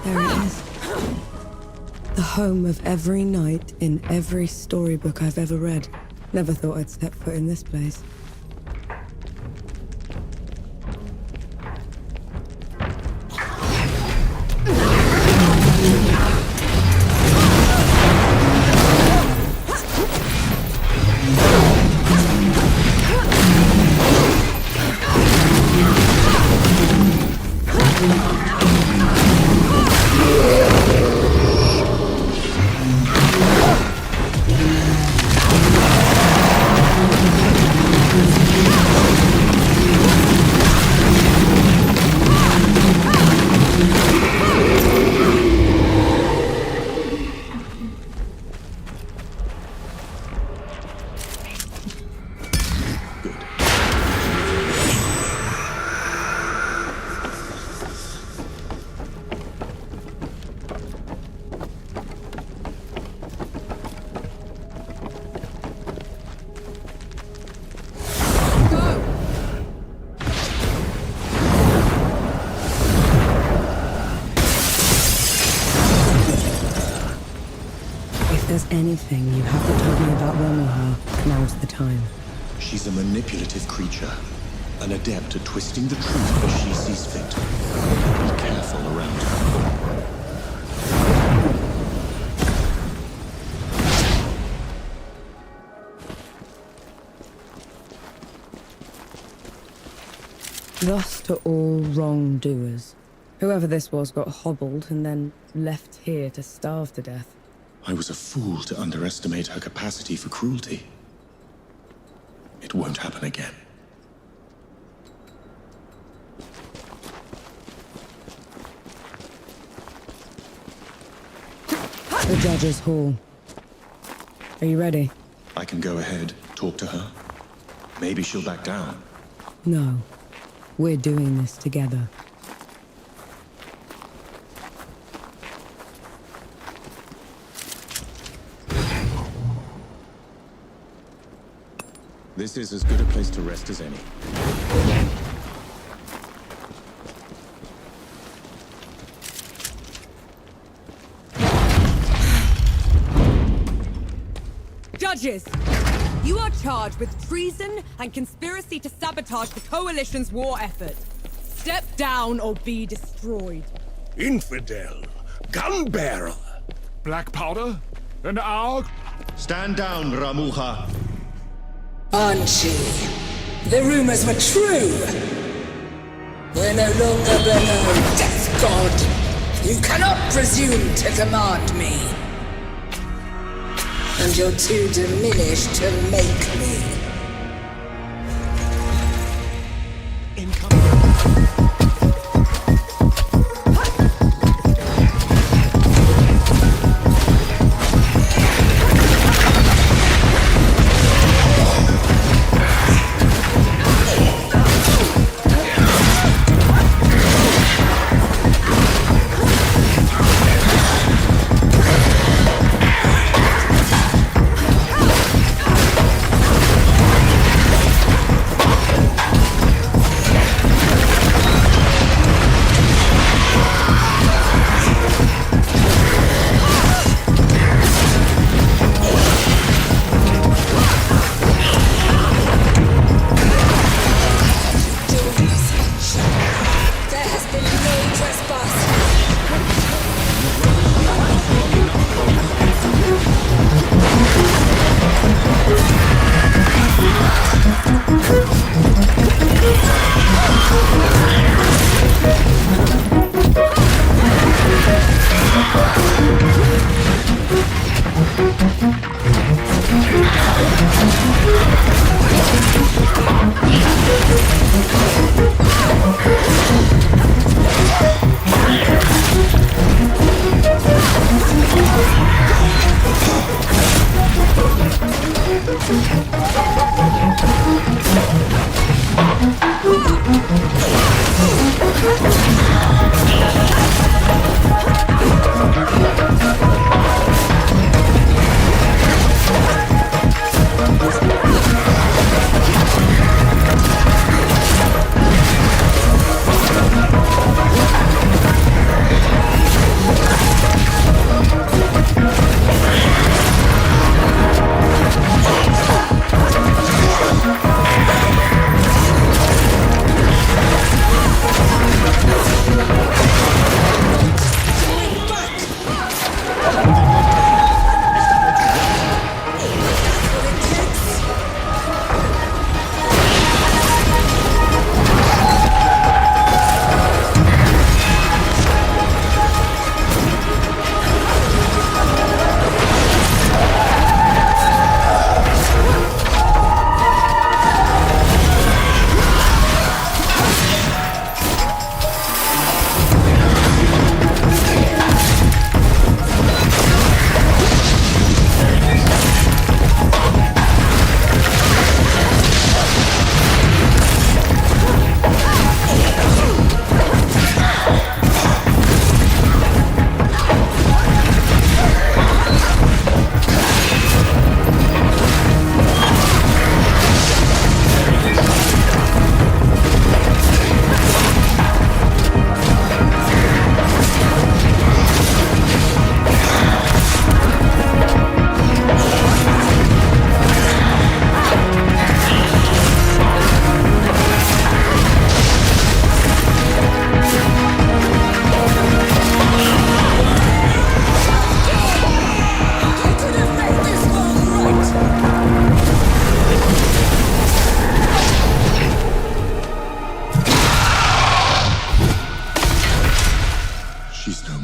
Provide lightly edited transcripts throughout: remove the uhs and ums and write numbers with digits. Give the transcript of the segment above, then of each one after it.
There it is. The home of every knight in every storybook I've ever read. Never thought I'd step foot in this place. If there's anything you haven't told me about Ramuha, now's the time. She's a manipulative creature, an adept at twisting the truth as she sees fit. Be careful around her. Thus to all wrongdoers. Whoever this was got hobbled and then left here to starve to death. I was a fool to underestimate her capacity for cruelty. It won't happen again. The Judge's Hall. Are you ready? I can go ahead, talk to her. Maybe she'll back down. No. We're doing this together. This is as good a place to rest as any. Judges! You are charged with treason and conspiracy to sabotage the Coalition's war effort. Step down or be destroyed. Infidel, gun-bearer. Black powder? An hour? Stand down, Ramuha. Banshee, the rumors were true. We're no longer below, Death God. You cannot presume to command me. And you're too diminished to make me.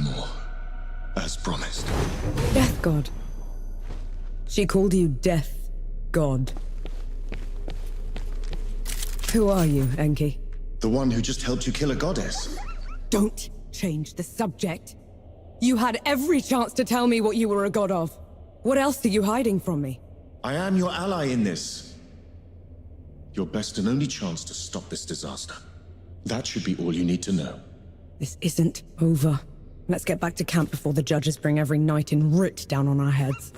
more. As promised. Death God. She called you Death God. Who are you, Enki? The one who just helped you kill a goddess. Don't change the subject. You had every chance to tell me what you were a god of. What else are you hiding from me? I am your ally in this. Your best and only chance to stop this disaster. That should be all you need to know. This isn't over. Let's get back to camp before the judges bring every knight in Root down on our heads.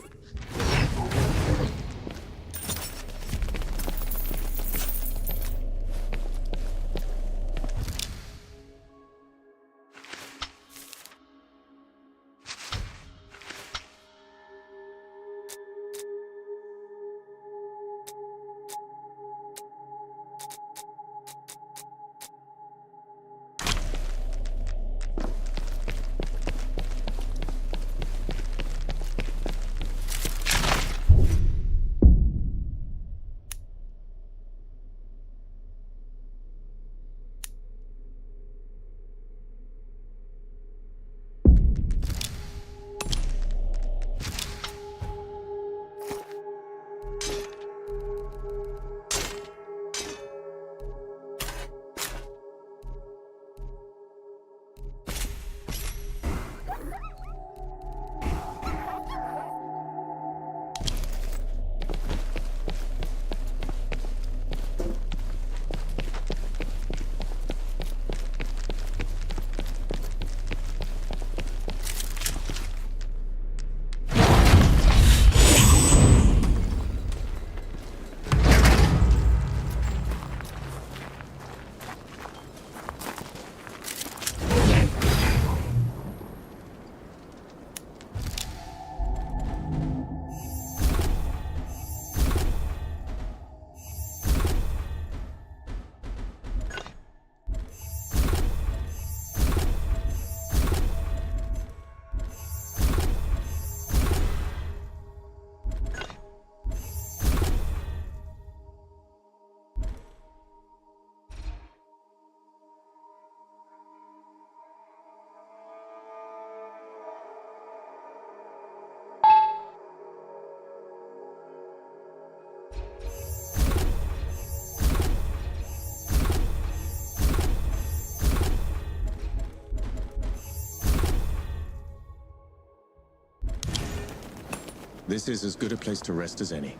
This is as good a place to rest as any.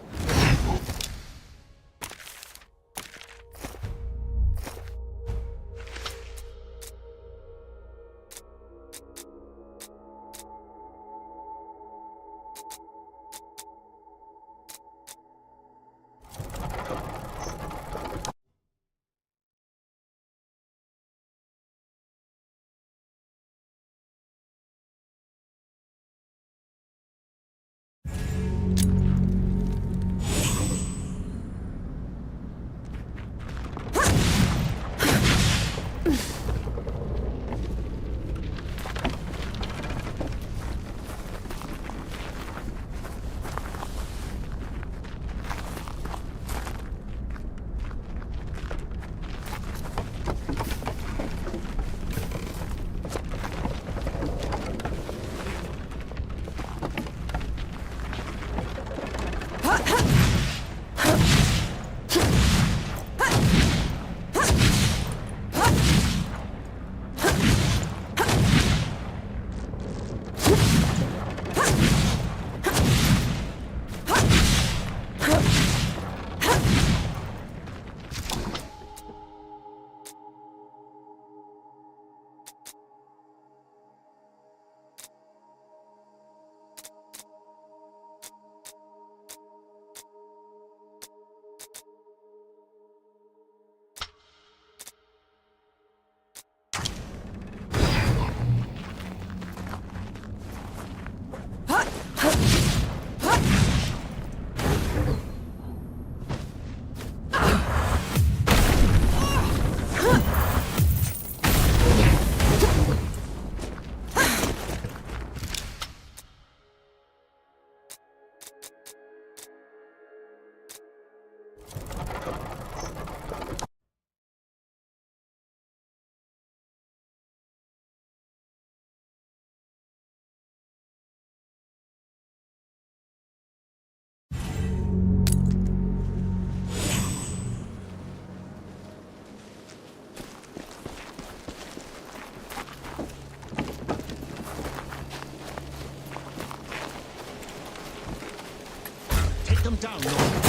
Take them down, Lord.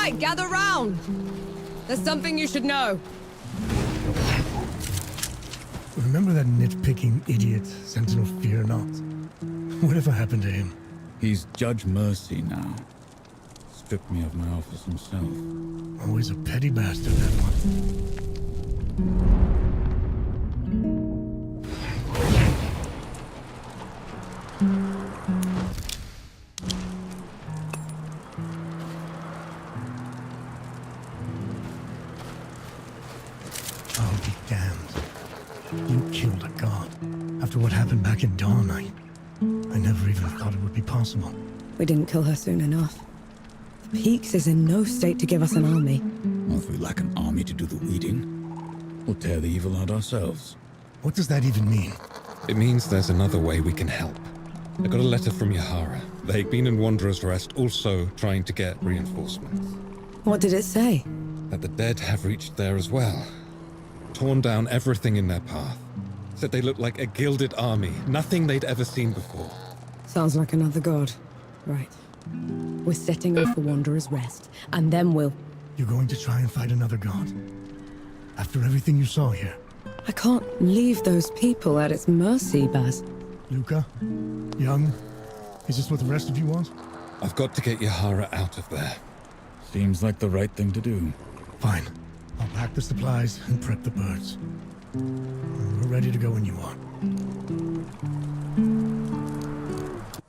right, gather round. There's something you should know. Remember that nitpicking idiot, Sentinel Fear Not? Whatever happened to him? He's Judge Mercy now. Stripped me of my office himself. Always a petty bastard, that one. I'll be damned. You killed a god. After what happened back in Dawn, I never even thought it would be possible. We didn't kill her soon enough. The Peaks is in no state to give us an army. Well, if we lack an army to do the weeding, we'll tear the evil out ourselves. What does that even mean? It means there's another way we can help. I got a letter from Yahara. They've been in Wanderer's Rest, also trying to get reinforcements. What did it say? That the dead have reached there as well. Torn down everything in their path. Said they looked like a gilded army, nothing they'd ever seen before. Sounds like another god. Right. We're setting off for Wanderer's Rest, and then we'll... You're going to try and fight another god? After everything you saw here? I can't leave those people at its mercy, Baz. Luca? Young? Is this what the rest of you want? I've got to get Yahara out of there. Seems like the right thing to do. Fine. I'll pack the supplies and prep the birds. We're ready to go when you are.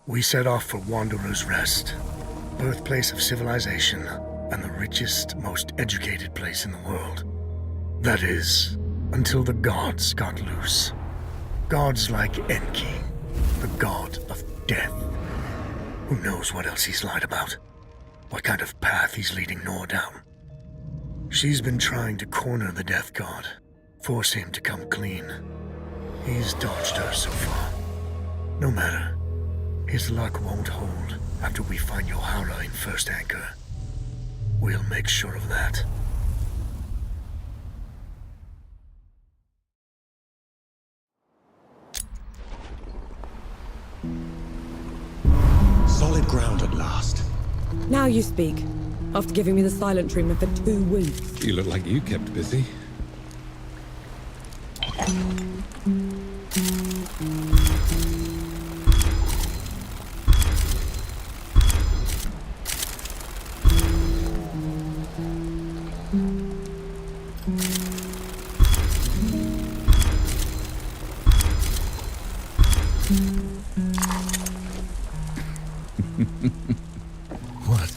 We set off for Wanderer's Rest, birthplace of civilization and the richest, most educated place in the world. That is, until the gods got loose. Gods like Enki, the god of death. Who knows what else he's lied about? What kind of path he's leading Nor down? She's been trying to corner the death god, force him to come clean. He's dodged her so far. No matter. His luck won't hold after we find Yahara in First Anchor. We'll make sure of that. Solid ground at last. Now you speak. After giving me the silent treatment for 2 weeks. You look like you kept busy.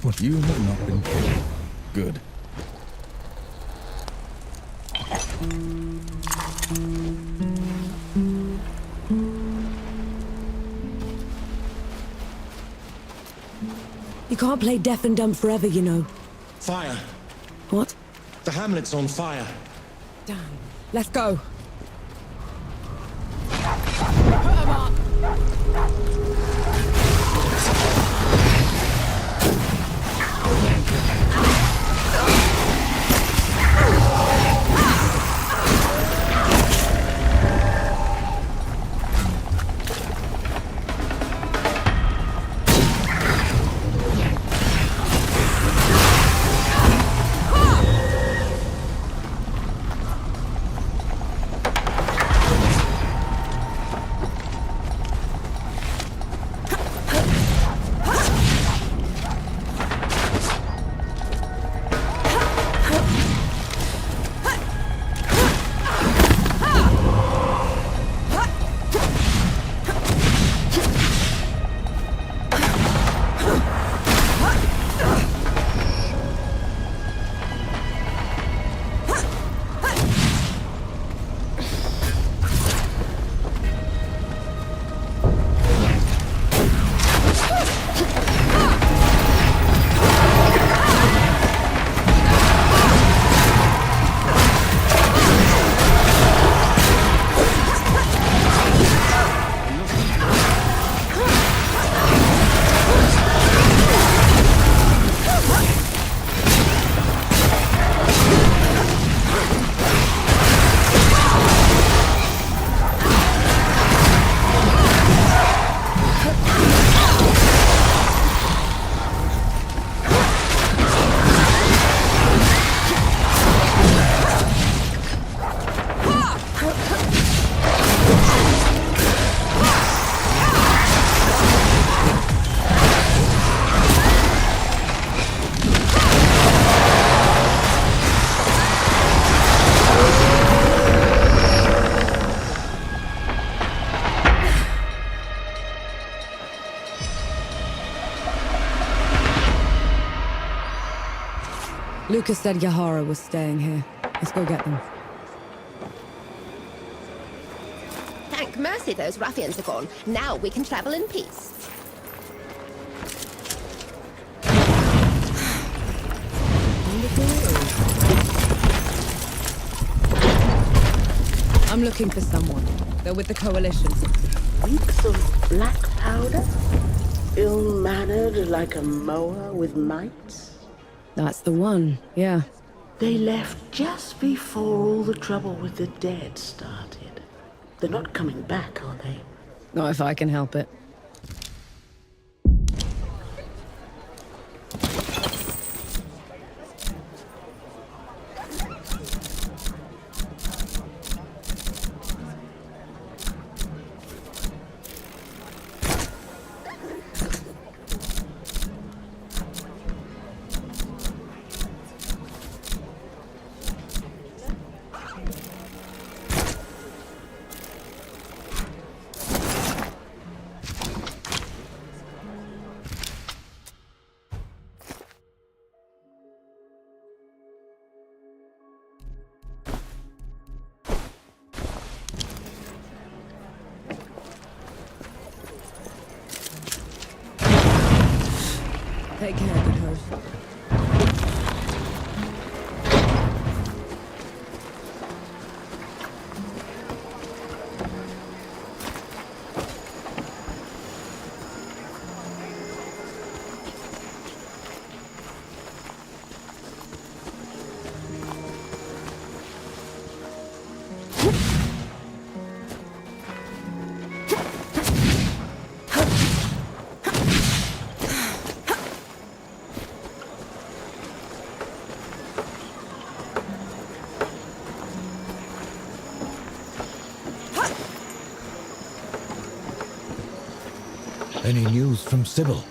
What? You have not been killed. Good. You can't play deaf and dumb forever, you know. Fire! What? The hamlet's on fire. Damn. Let's go. Put 'em up. Lucas said Yahara was staying here. Let's go get them. Thank mercy those ruffians are gone. Now we can travel in peace. I'm looking for someone. They're with the Coalition. Weeks of black powder? Ill-mannered like a mower with mites? That's the one, yeah. They left just before all the trouble with the dead started. They're not coming back, are they? Not if I can help it. Take care, good host. Any news from Sybil?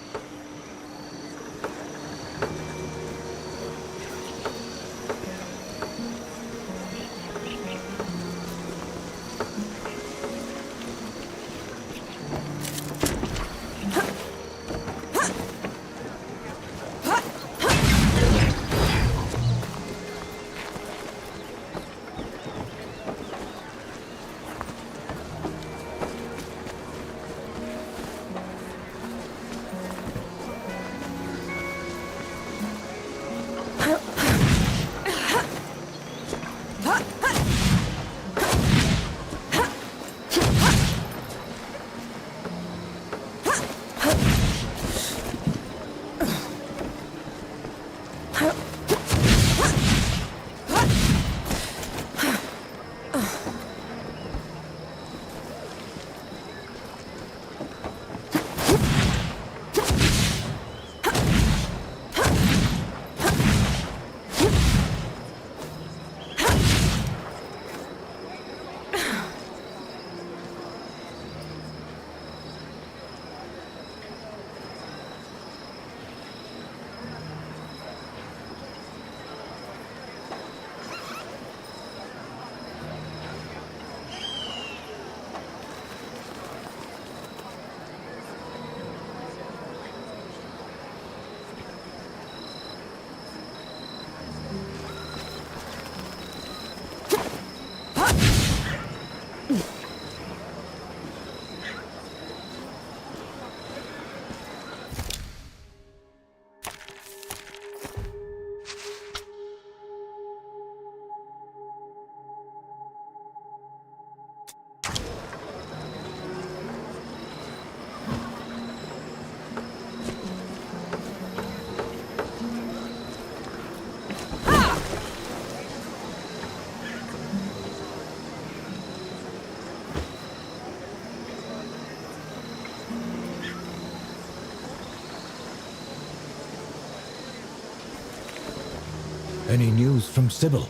Any news from Sybil?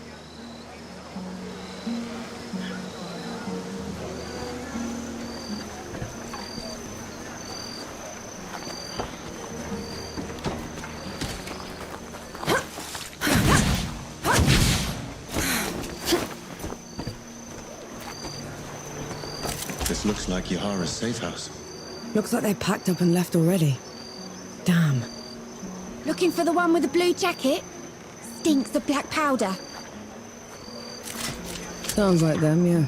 This looks like Yahara's safe house. Looks like they packed up and left already. Damn. Looking for the one with the blue jacket? Stinks of black powder. Sounds like them, yeah.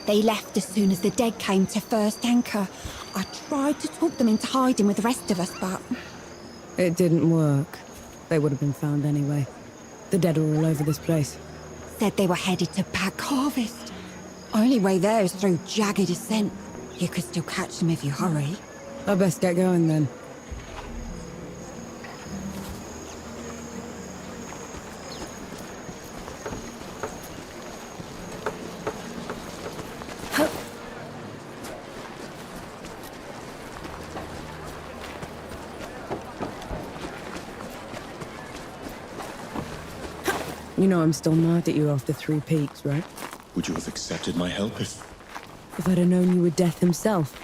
They left as soon as the dead came to first anchor. I tried to talk them into hiding with the rest of us, but... It didn't work. They would have been found anyway. The dead are all over this place. Said they were headed to Pack Harvest. Only way there is through jagged descent. You could still catch them if you hurry. I best get going then. You know I'm still mad at you after 3 peaks, right? Would you have accepted my help if... If I'd have known you were Death himself.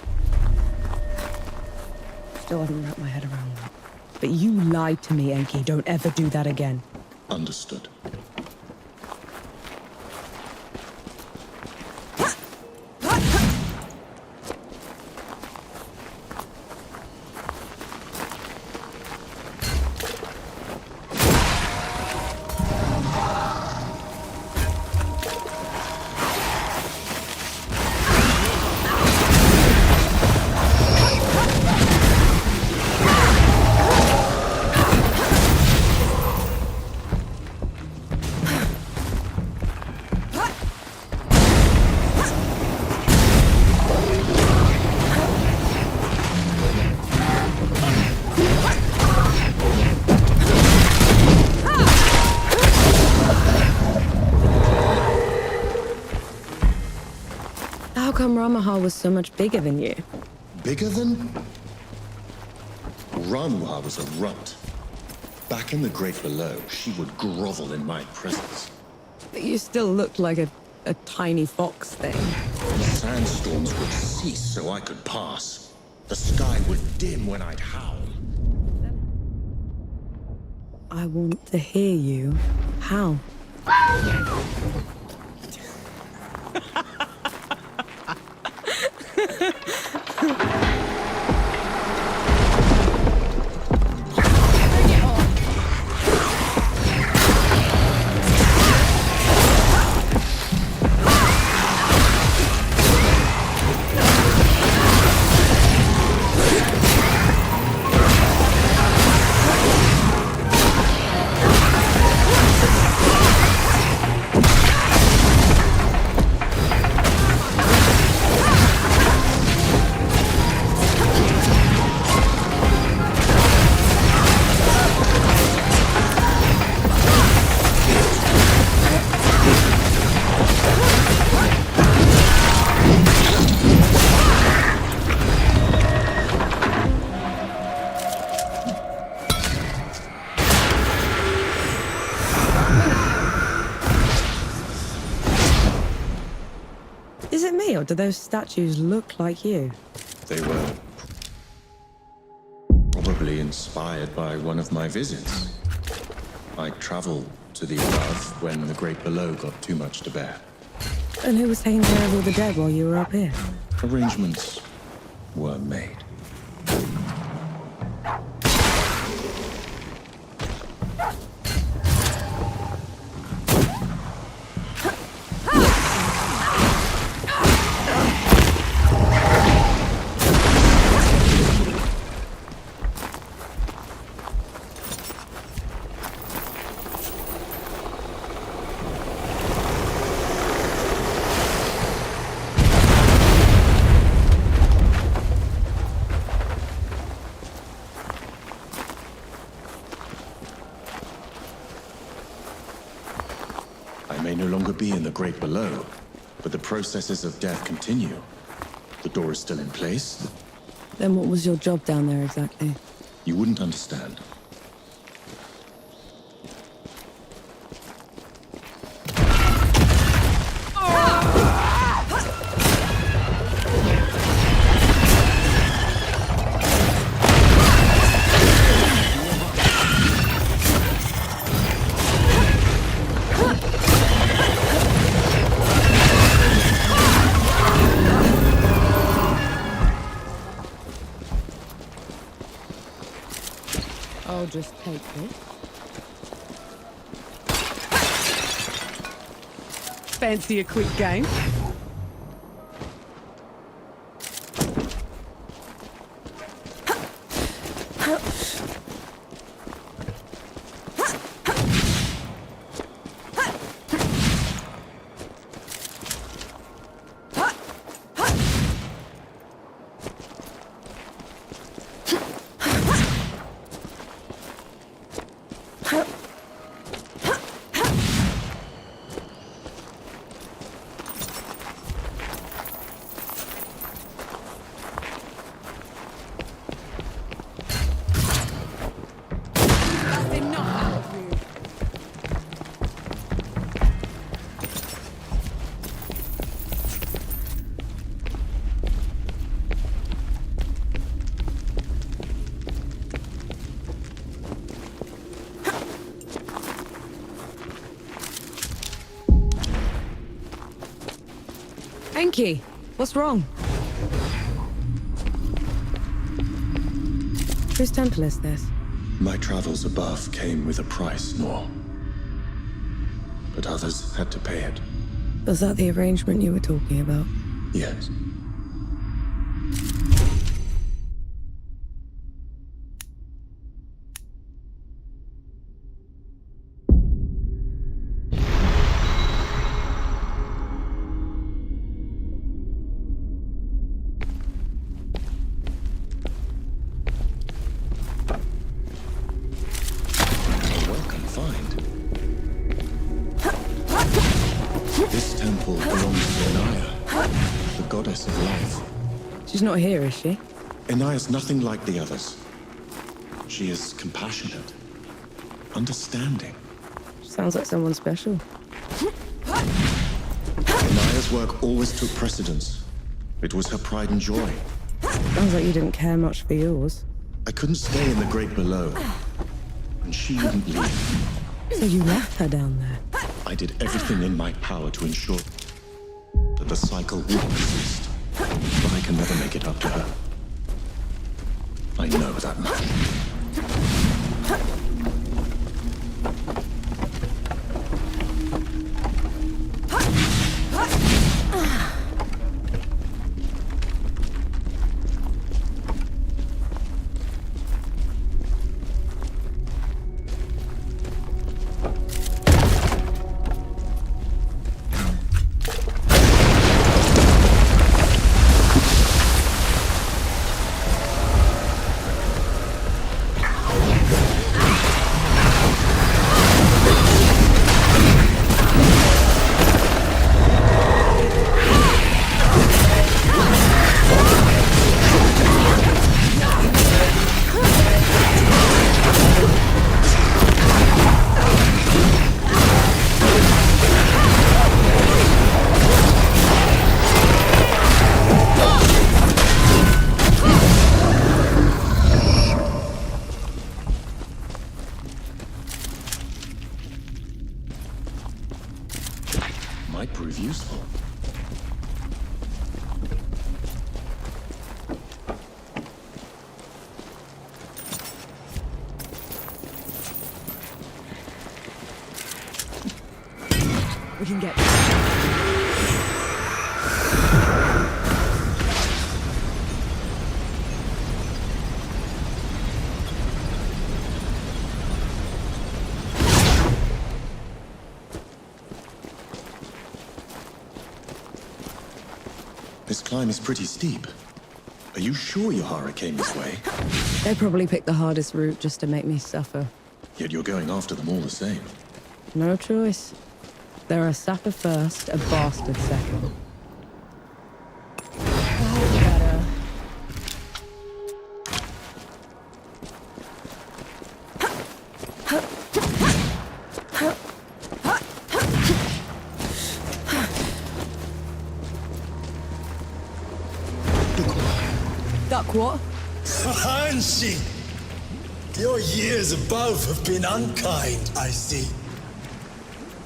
Still haven't wrapped my head around that. But you lied to me, Enki. Don't ever do that again. Understood. come Ramahal was so much bigger than you? Bigger than? Ranwa was a runt. Back in the Great Below, she would grovel in my presence. But you still looked like a tiny fox thing. Sandstorms would cease so I could pass. The sky would dim when I'd howl. I want to hear you. How? Is it me, or do those statues look like you? They were probably inspired by one of my visits. I traveled to the above when the Great Below got too much to bear. And who was taking care of all the dead while you were up here? Arrangements were made. I may no longer be in the Great Below, but the processes of death continue. The door is still in place. Then what was your job down there exactly? You wouldn't understand. I'll just take this. Fancy a quick game? Enki, what's wrong? Whose temple is this? My travels above came with a price, Nor. But others had to pay it. Was that the arrangement you were talking about? Yes. goddess of life. She's not here, is she? Inaya's nothing like the others. She is compassionate, understanding. Sounds like someone special. Inaya's work always took precedence. It was her pride and joy. Sounds like you didn't care much for yours. I couldn't stay in the great below, and she wouldn't leave. So you left her down there? I did everything in my power to ensure that the cycle would persist. But I can never make it up to her. I know that much. Might prove useful. We can get... This climb is pretty steep. Are you sure Yahara came this way? They probably picked the hardest route just to make me suffer. Yet you're going after them all the same. No choice. They're a sapper first, a bastard second. Duck what? Hanshi! Your years above have been unkind, I see.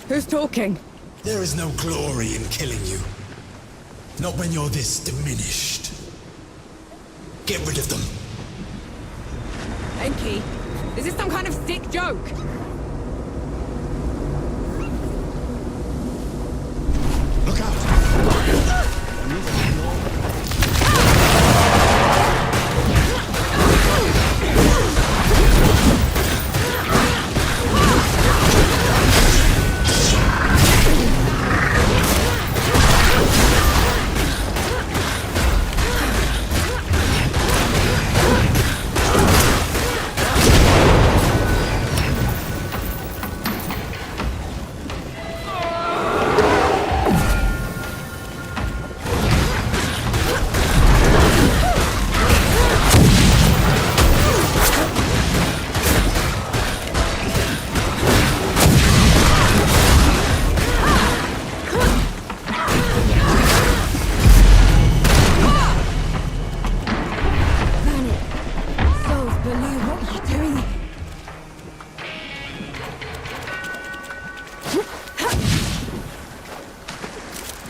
Who's talking? There is no glory in killing you. Not when you're this diminished. Get rid of them. Enki, is this some kind of sick joke? Look out!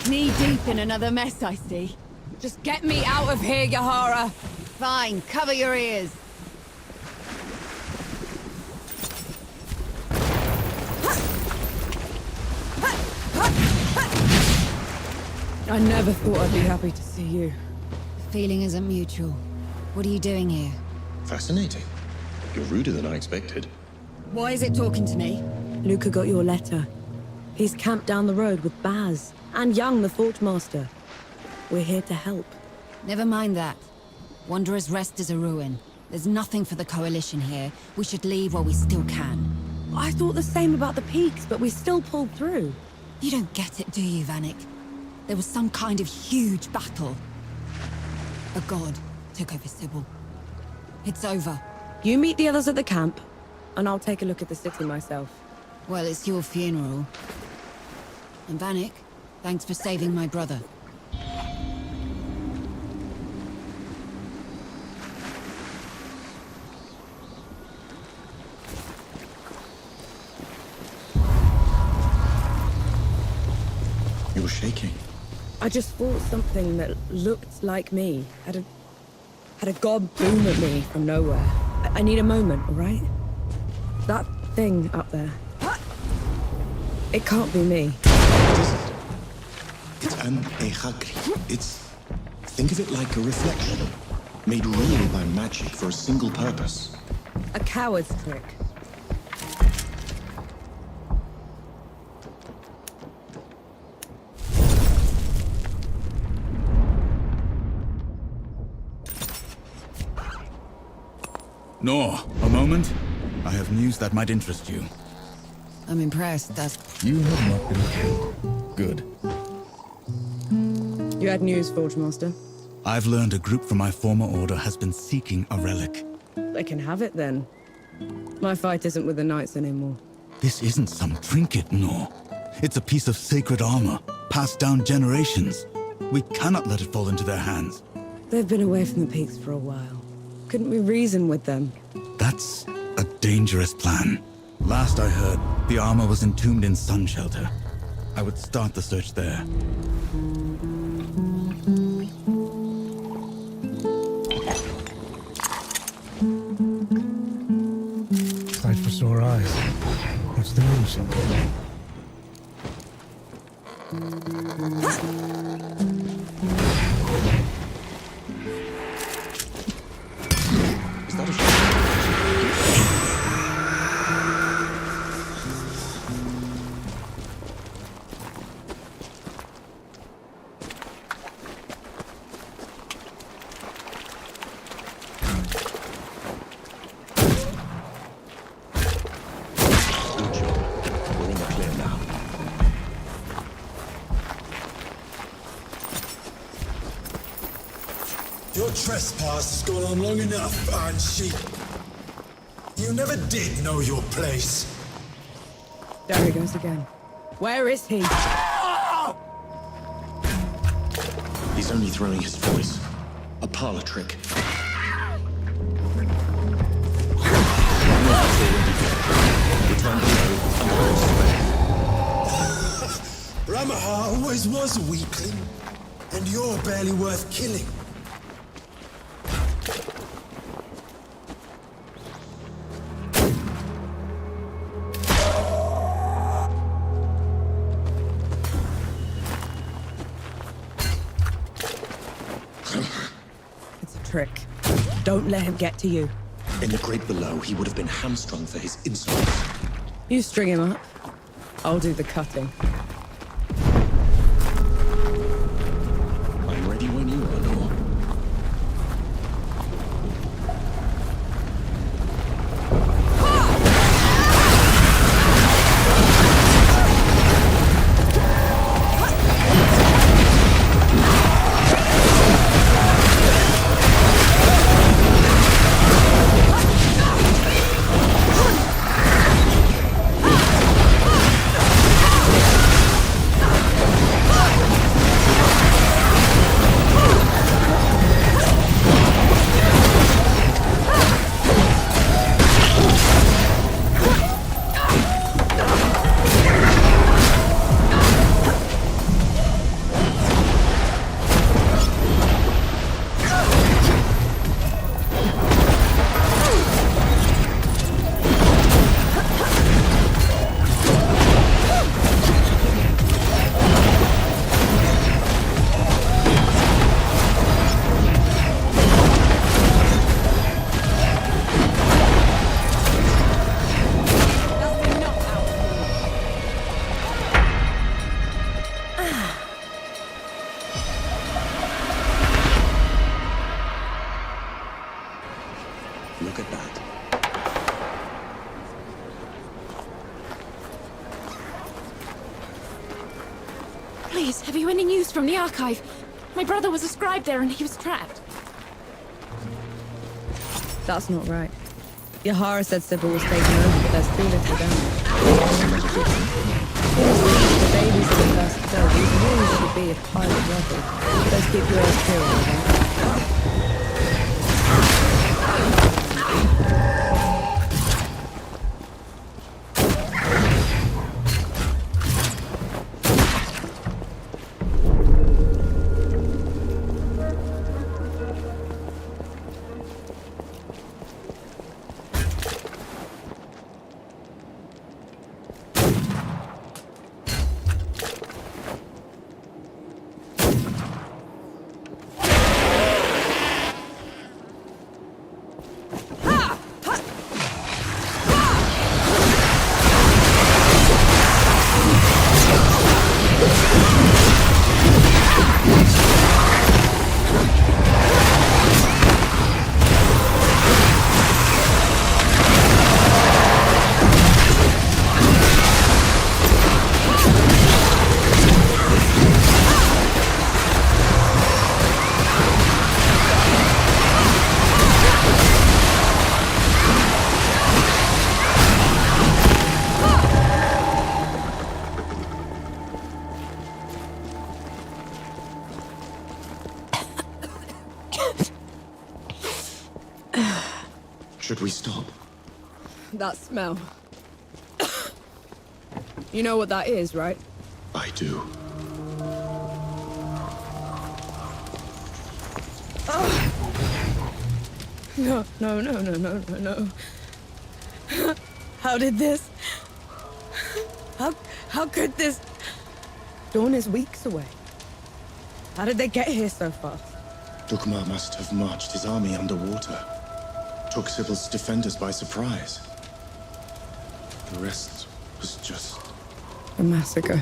Knee-deep in another mess, I see. Just get me out of here, Yahara! Fine, cover your ears. I never thought I'd be happy to see you. The feeling isn't mutual. What are you doing here? Fascinating. You're ruder than I expected. Why is it talking to me? Luca got your letter. He's camped down the road with Baz and Young, the Forge Master. We're here to help. Never mind that. Wanderer's Rest is a ruin. There's nothing for the Coalition here. We should leave while we still can. I thought the same about the peaks, but we still pulled through. You don't get it, do you, Vanek? There was some kind of huge battle. A god took over Sybil. It's over. You meet the others at the camp, and I'll take a look at the city myself. Well, it's your funeral. And Vanek, thanks for saving my brother. You're shaking. I just fought something that looked like me. Had a god boom at me from nowhere. I need a moment, all right? That thing up there. It can't be me. What is it? It's an echagri. Think of it like a reflection, made real by magic for a single purpose. A coward's trick. Nor, a moment. I have news that might interest you. I'm impressed. That's... You have not been killed. Good. You had news, Forge Master. I've learned a group from my former order has been seeking a relic. They can have it then. My fight isn't with the knights anymore. This isn't some trinket, Nor. It's a piece of sacred armor, passed down generations. We cannot let it fall into their hands. They've been away from the peaks for a while. Couldn't we reason with them? That's a dangerous plan. Last I heard, the armor was entombed in Sun Shelter. I would start the search there. Sight for sore eyes. What's the news? Is that a Your trespass has gone on long enough, Iron Sheep. You never did know your place. There he goes again. Where is he? He's only throwing his voice. A parlor trick. Return below and I'll spare. Ramaha always was a weakling, and you're barely worth killing. It's a trick. Don't let him get to you. In the grate below, he would have been hamstrung for his insolence. You string him up. I'll do the cutting. I'm ready when you are, Nor. Please, have you any news from the archive? My brother was a scribe there and he was trapped. That's not right. Yahara said Sybil was taken over, but there's too little damage. The babies are the first to go. These walls should be at pilot level. Let's keep your eyes peeled, okay? Should we stop? That smell. You know what that is, right? I do. No, no, no, no, no, no, no. How did this? How could this? Dawn is weeks away. How did they get here so fast? Dukma must have marched his army underwater. Took Sybil's defenders by surprise. The rest was just... A massacre.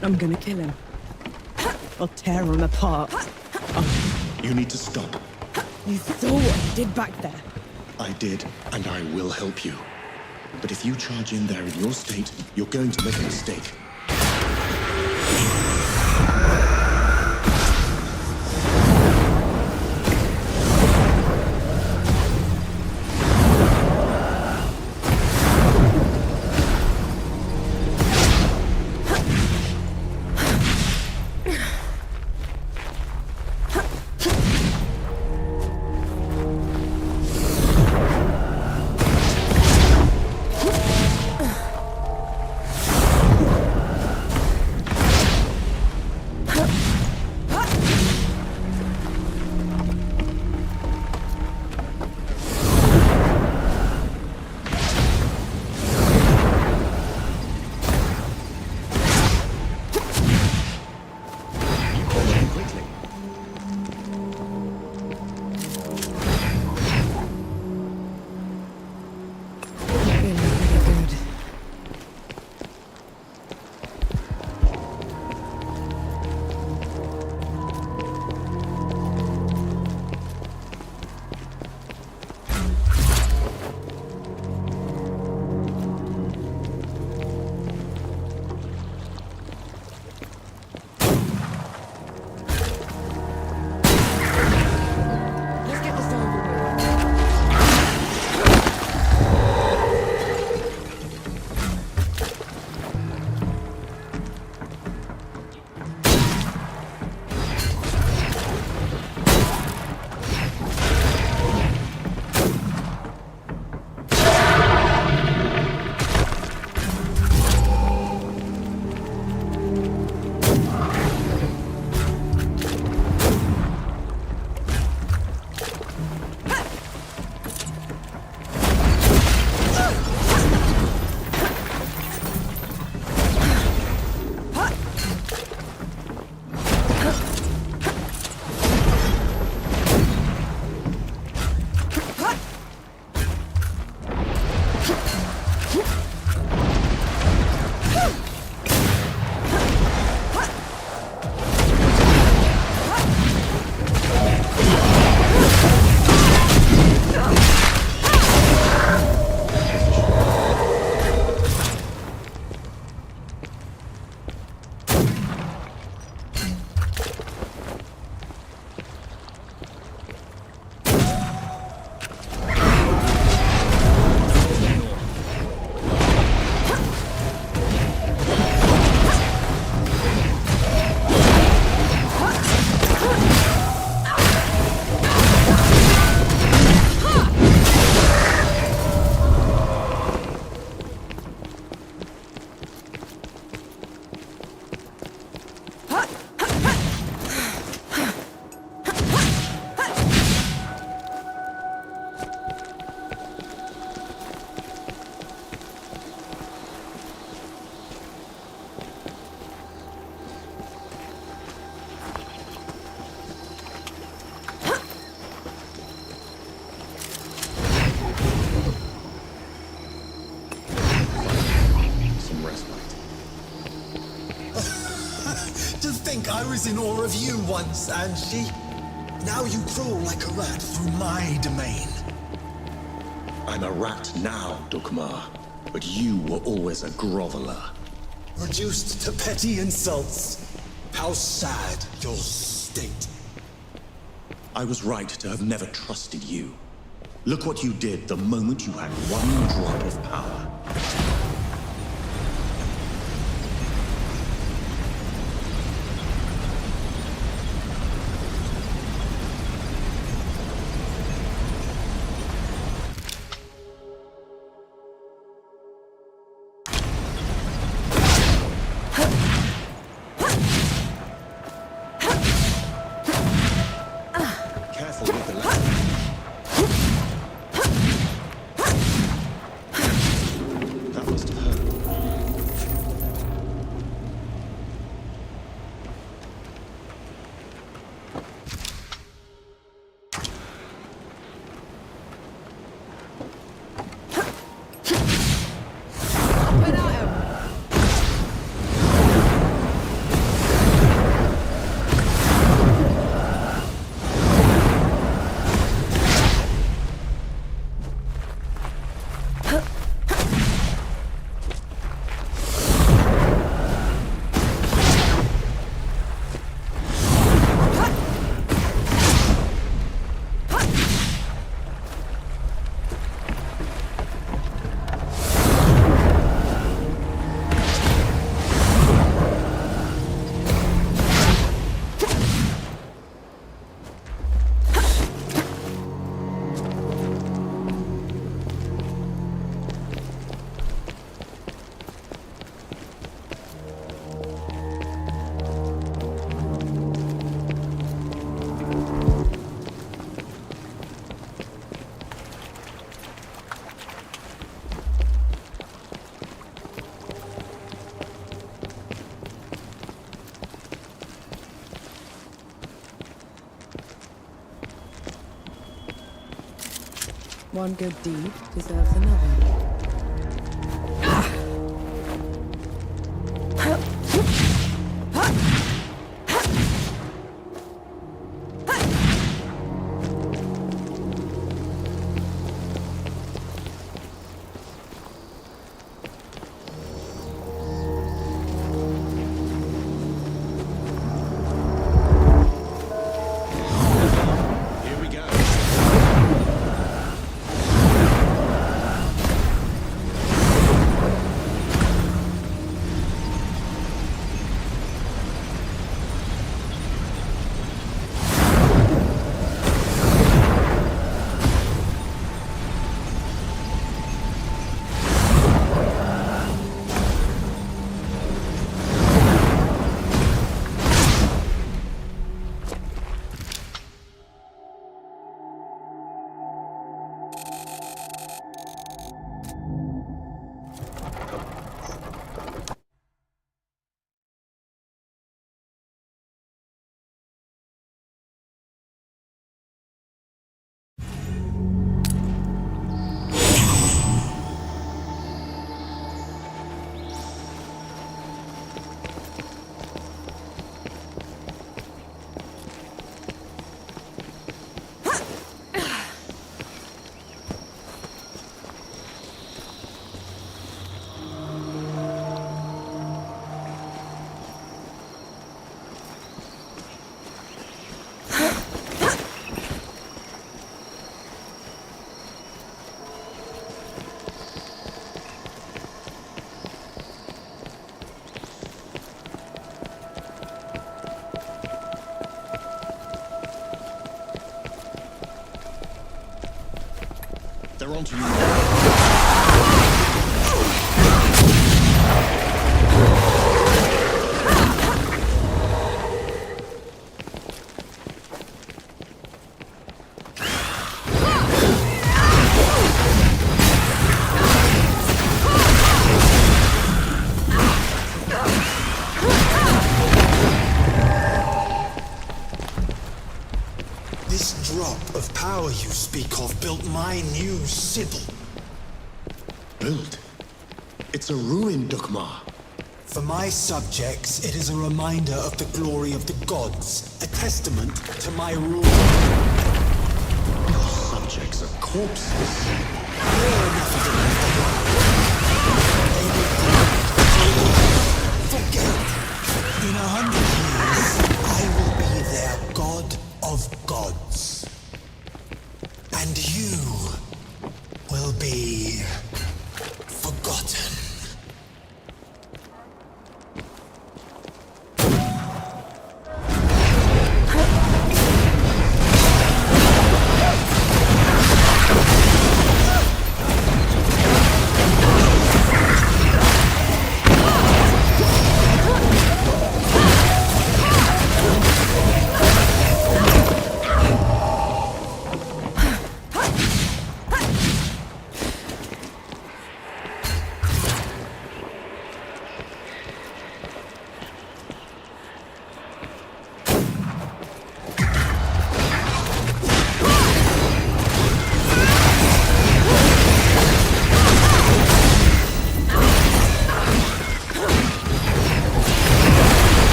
I'm gonna kill him. I'll tear him apart. You need to stop. You saw what he did back there. I did, and I will help you. But if you charge in there in your state, you're going to make a mistake. To think I was in awe of you once, Angie. Now you crawl like a rat through my domain. I'm a rat now, Dukmar, but you were always a groveler. Reduced to petty insults. How sad your state. I was right to have never trusted you. Look what you did the moment you had one drop of power. One good deed deserves another. They're onto you. This drop of power you speak of built my new Sybil. Built? It's a ruin, Dukmar. For my subjects, it is a reminder of the glory of the gods, a testament to my rule. Your subjects are corpses. Near enough of them left alive. Forget. In 100 years, I will be their god of gods. And you will be forgotten.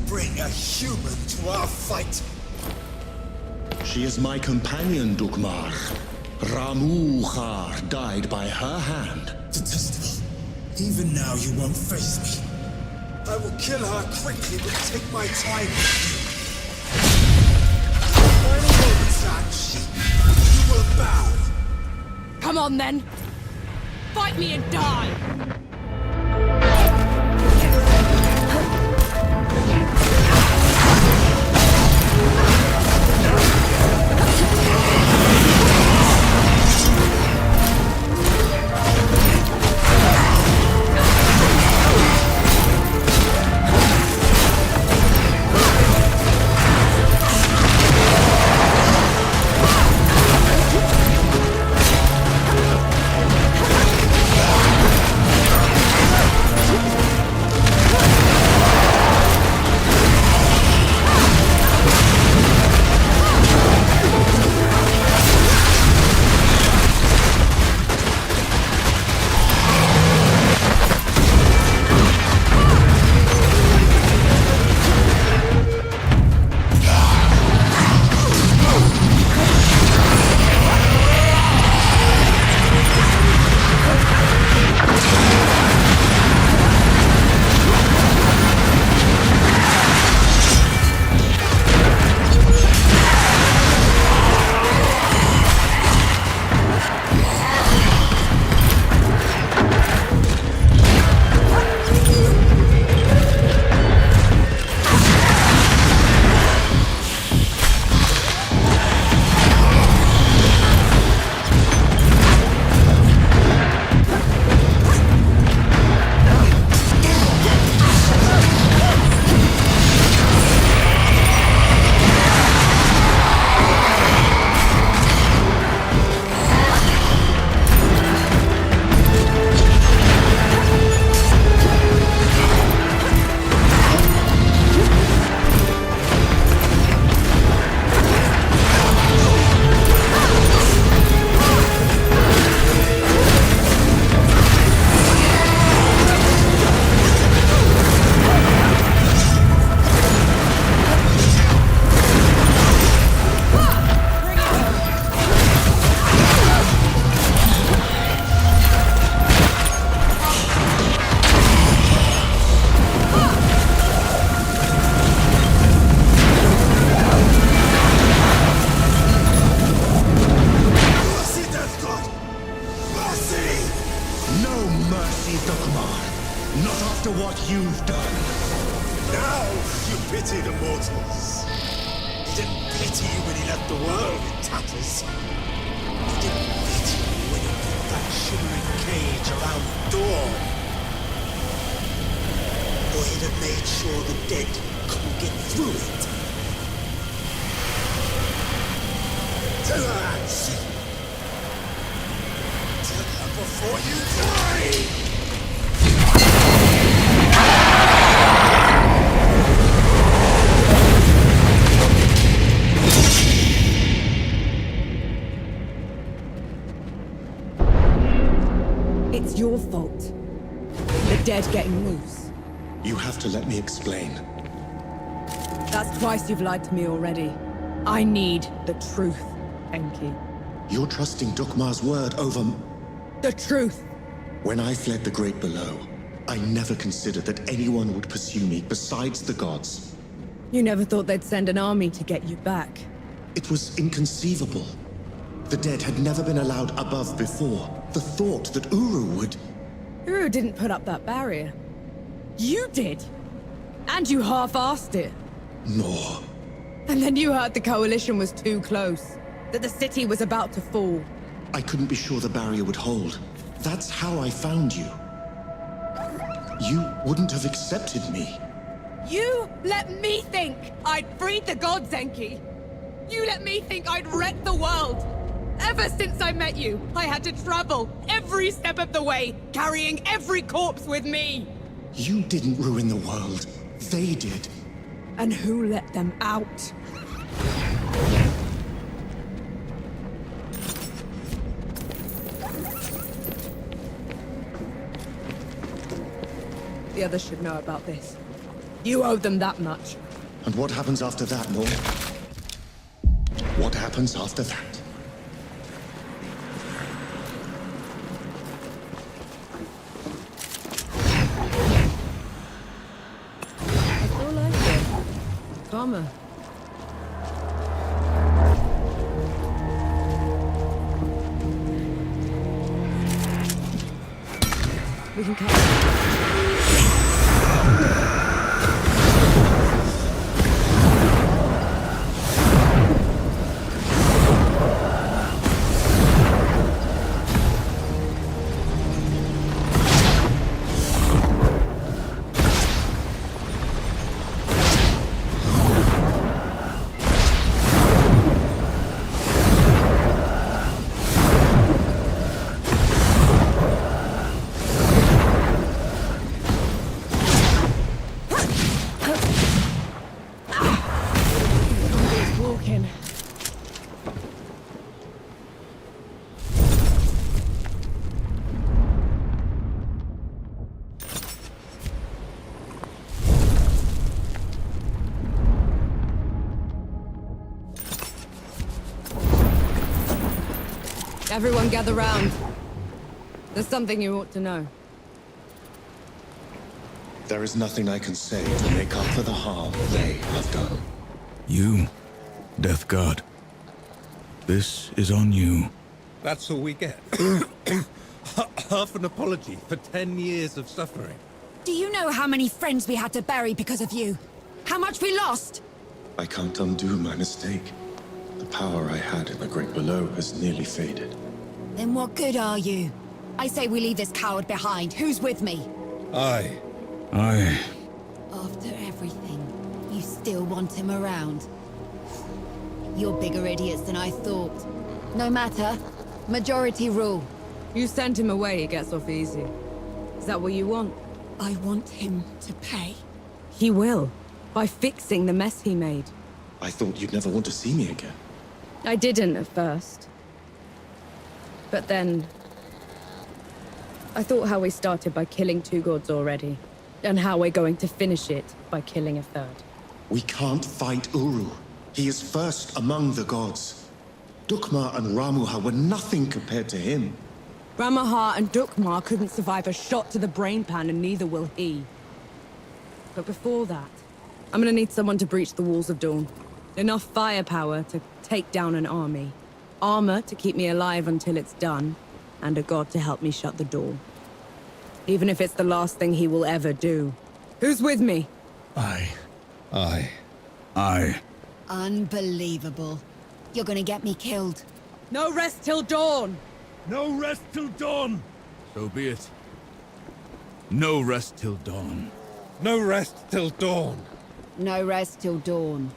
Bring a human to our fight. She is my companion, Dukmar. Ramuhar died by her hand. Detestable. Even now you won't face me. I will kill her quickly, but take my time. Final moments, Anshi. You will bow. Come on then. Fight me and die. pity the mortals. He didn't pity you when he left the world in tatters. He didn't pity you when he put that shimmering cage around the door. Or he'd have made sure the dead couldn't get through it. Tell her, Ansi. Tell her before you die! It's your fault. The dead getting loose. You have to let me explain. That's twice you've lied to me already. I need the truth, Enki. You're trusting Dukmar's word over... The truth! When I fled the Great Below, I never considered that anyone would pursue me besides the gods. You never thought they'd send an army to get you back. It was inconceivable. The dead had never been allowed above before. The thought that Uru would... Uru didn't put up that barrier. You did! And you half-assed it. No. And then you heard the Coalition was too close. That the city was about to fall. I couldn't be sure the barrier would hold. That's how I found you. You wouldn't have accepted me. You let me think I'd freed the gods, Enki. You let me think I'd wrecked the world. Ever since I met you, I had to travel every step of the way, carrying every corpse with me. You didn't ruin the world. They did. And who let them out? The others should know about this. You owe them that much. And what happens after that, Nor? What happens after that? I still like it. Calmer. We can cut. Everyone gather round. There's something you ought to know. There is nothing I can say to make up for the harm they have done. You, Death God. This is on you. That's all we get. Half an apology for 10 years of suffering. Do you know how many friends we had to bury because of you? How much we lost? I can't undo my mistake. The power I had in the Great Below has nearly faded. Then what good are you? I say we leave this coward behind. Who's with me? Aye. After everything, you still want him around? You're bigger idiots than I thought. No matter. Majority rule. You send him away, he gets off easy. Is that what you want? I want him to pay. He will. By fixing the mess he made. I thought you'd never want to see me again. I didn't at first. But then... I thought how we started by killing 2 gods already. And how we're going to finish it by killing a 3rd. We can't fight Uru. He is first among the gods. Dukmar and Ramuha were nothing compared to him. Ramuha and Dukmar couldn't survive a shot to the brain pan, and neither will he. But before that, I'm gonna need someone to breach the walls of Dawn. Enough firepower to take down an army. Armor to keep me alive until it's done. And a god to help me shut the door. Even if it's the last thing he will ever do. Who's with me? I Aye. Unbelievable. You're gonna get me killed. No rest till dawn! No rest till dawn! So be it. No rest till dawn. No rest till dawn. No rest till dawn.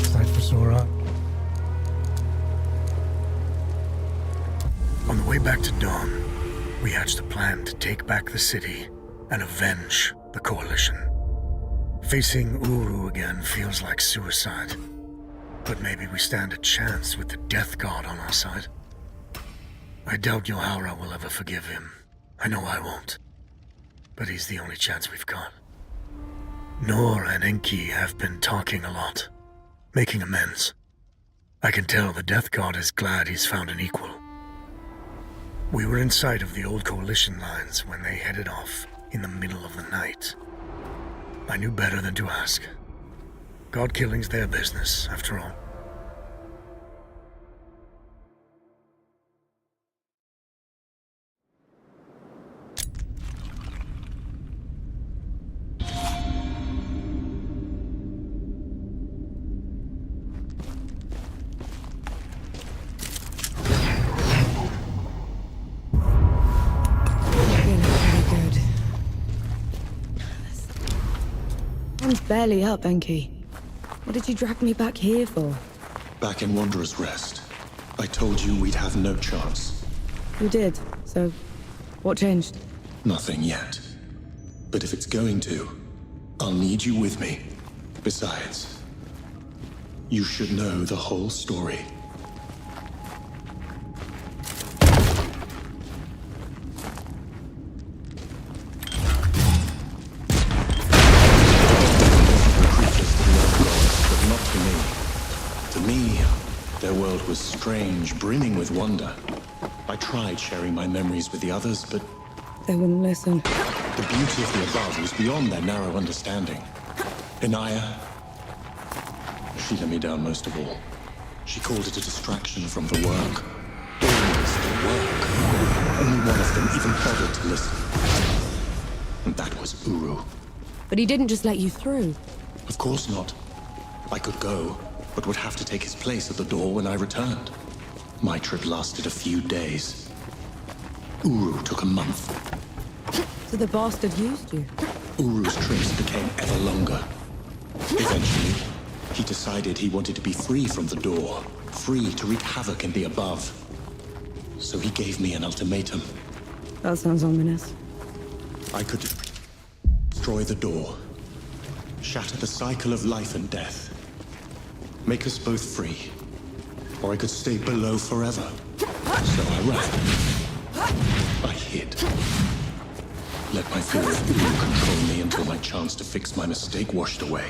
Sight for Sora. On the way back to Dawn, we hatched a plan to take back the city and avenge the Coalition. Facing Uru again feels like suicide, but maybe we stand a chance with the Death God on our side. I doubt Yohara will ever forgive him. I know I won't. But he's the only chance we've got. Nor and Enki have been talking a lot, making amends. I can tell the Death God is glad he's found an equal. We were in sight of the old Coalition lines when they headed off in the middle of the night. I knew better than to ask. God killing's their business, after all. Sun's barely up, Enki. What did you drag me back here for? Back in Wanderer's Rest, I told you we'd have no chance. You did, so what changed? Nothing yet. But if it's going to, I'll need you with me. Besides, you should know the whole story. Their world was strange, brimming with wonder. I tried sharing my memories with the others, but They wouldn't listen. the beauty of the above was beyond their narrow understanding. Inaya, she let me down most of all. She called it a distraction from the work. Always the work. Only one of them even bothered to listen. And that was Uru. But he didn't just let you through. Of course not. I could go, but would have to take his place at the door when I returned. My trip lasted a few days. Uru took a month. So the bastard used you. Uru's trips became ever longer. Eventually, he decided he wanted to be free from the door, free to wreak havoc in the above. So he gave me an ultimatum. That sounds ominous. I could destroy the door, shatter the cycle of life and death, make us both free, or I could stay below forever. So I ran. I hid. Let my fear of Uru control me until my chance to fix my mistake washed away.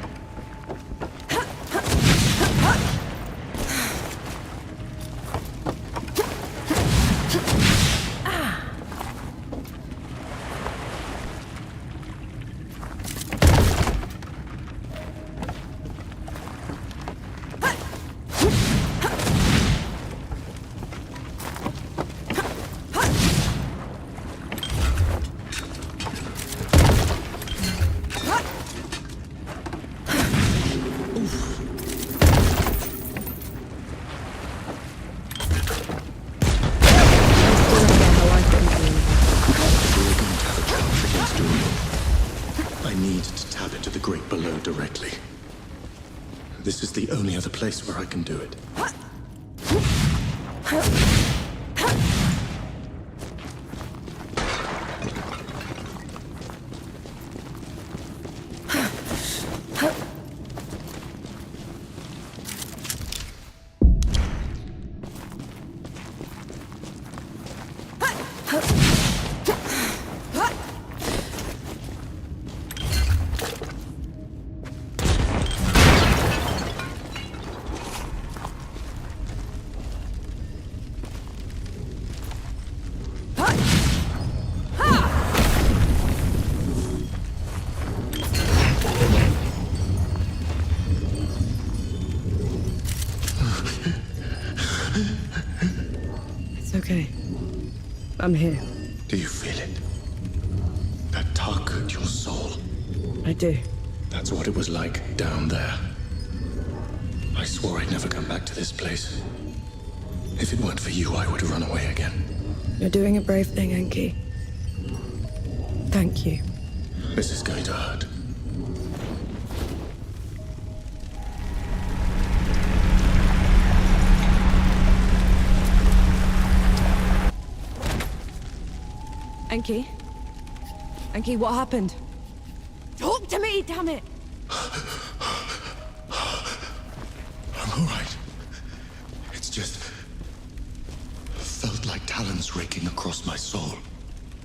This is the only other place where I can do it. I'm here. Do you feel it? That tug at your soul. I do. That's what it was like down there. I swore I'd never come back to this place. If it weren't for you, I would have run away again. You're doing a brave thing, Enki. Thank you. This is going to hurt. Enki? Enki, what happened? Talk to me, damn it! I'm all right. It's just... felt like talons raking across my soul.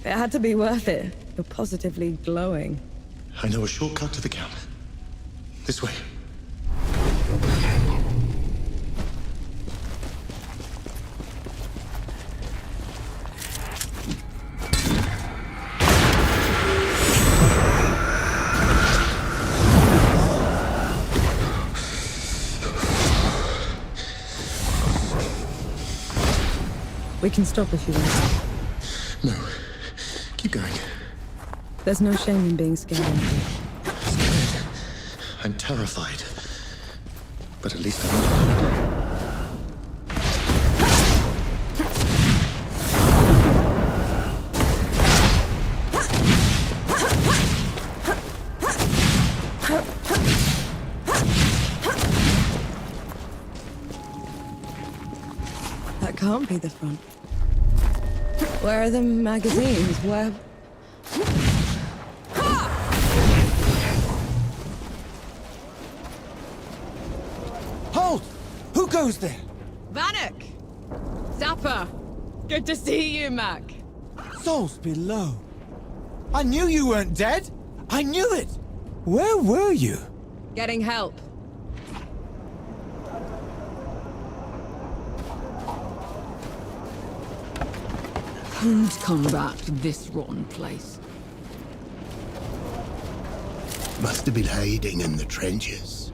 It had to be worth it. You're positively glowing. I know a shortcut to the camp. This way. We can stop if you want. No. Keep going. There's no shame in being scared, Enki. Scared. I'm terrified. But at least I'm not. That can't be the front. Where are the magazines? Where... Halt! Who goes there? Vanek! Zappa! Good to see you, Mac. Souls below. I knew you weren't dead! I knew it! Where were you? Getting help. Who's come back to this rotten place? Must have been hiding in the trenches.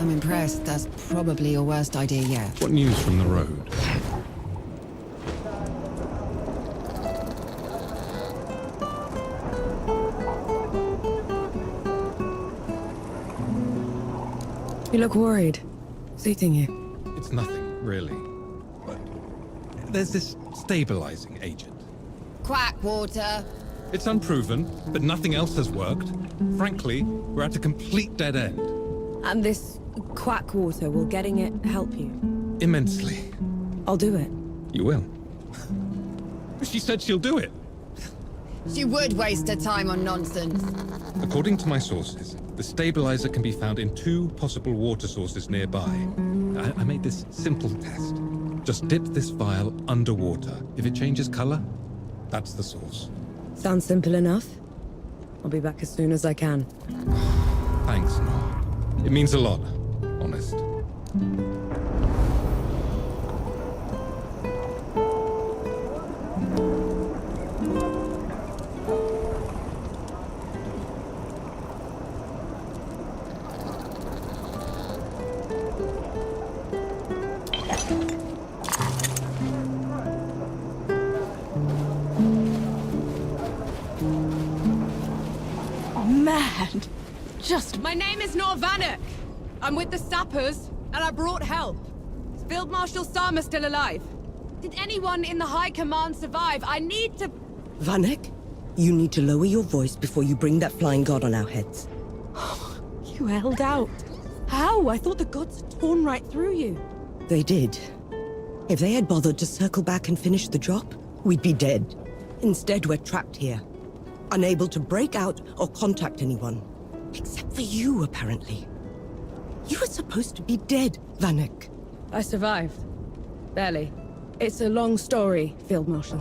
I'm impressed. That's probably your worst idea yet. What news from the road? You look worried. What's eating you? It's nothing, really. But there's this stabilizing agent. Quack water. It's unproven, but nothing else has worked. Frankly, we're at a complete dead end. And this quack water, will getting it help you? Immensely. I'll do it. You will. She said she'll do it. She would waste her time on nonsense. According to my sources, the stabilizer can be found in 2 possible water sources nearby. I made this simple test. Just dip this vial underwater. If it changes color, that's the source. Sounds simple enough. I'll be back as soon as I can. Thanks, Nor. It means a lot, honest. Man! My name is Nor Vanek. I'm with the sappers, and I brought help. Is Field Marshal Sama still alive? Did anyone in the High Command survive? I need to... Vanek, you need to lower your voice before you bring that flying god on our heads. You held out. How? I thought the gods had torn right through you. They did. If they had bothered to circle back and finish the job, we'd be dead. Instead, we're trapped here. Unable to break out or contact anyone. Except for you, apparently. You were supposed to be dead, Vanek. I survived. Barely. It's a long story, Field Marshal.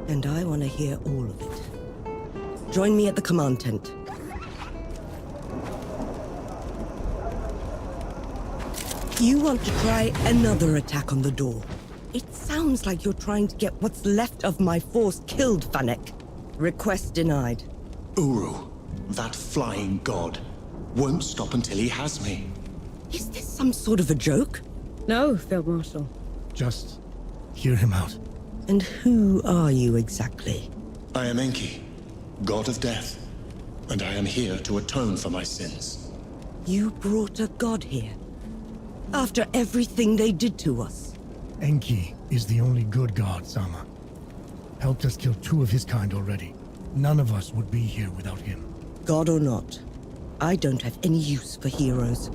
And I want to hear all of it. Join me at the command tent. You want to try another attack on the door. It sounds like you're trying to get what's left of my force killed, Vanek. Request denied. Uru, that flying god, won't stop until he has me. Is this some sort of a joke? No, Field Marshal. Just hear him out. And who are you exactly? I am Enki, god of death, and I am here to atone for my sins. You brought a god here? After everything they did to us? Enki is the only good god, Sama. Helped us kill 2 of his kind already. None of us would be here without him. God or not, I don't have any use for heroes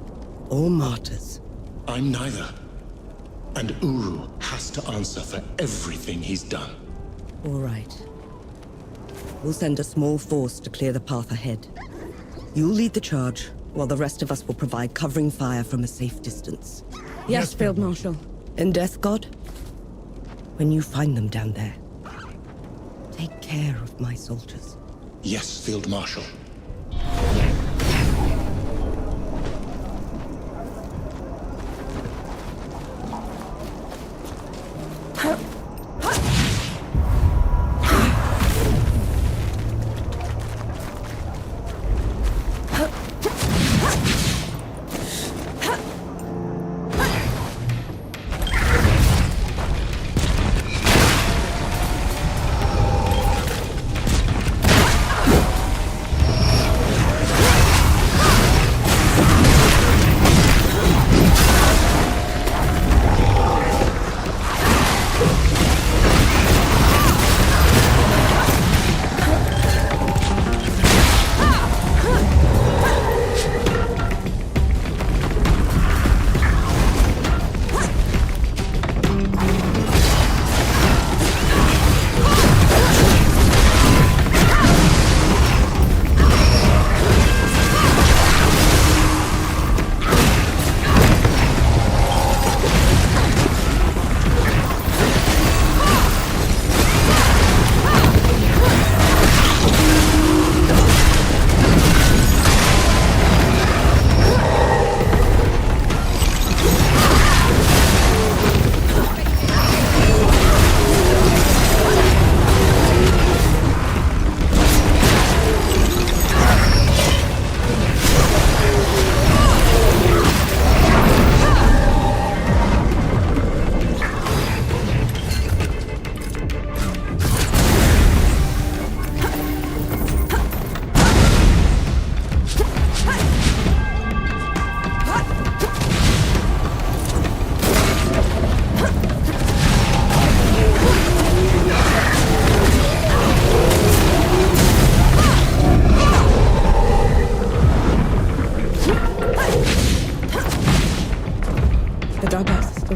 or martyrs. I'm neither. And Uru has to answer for everything he's done. All right. We'll send a small force to clear the path ahead. You'll lead the charge, while the rest of us will provide covering fire from a safe distance. Yes, Field Marshal. And Death God? When you find them down there, take care of my soldiers. Yes, Field Marshal.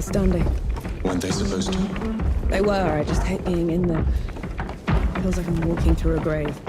Standing. Weren't they supposed to? They were, I just hate being in them. Feels like I'm walking through a grave.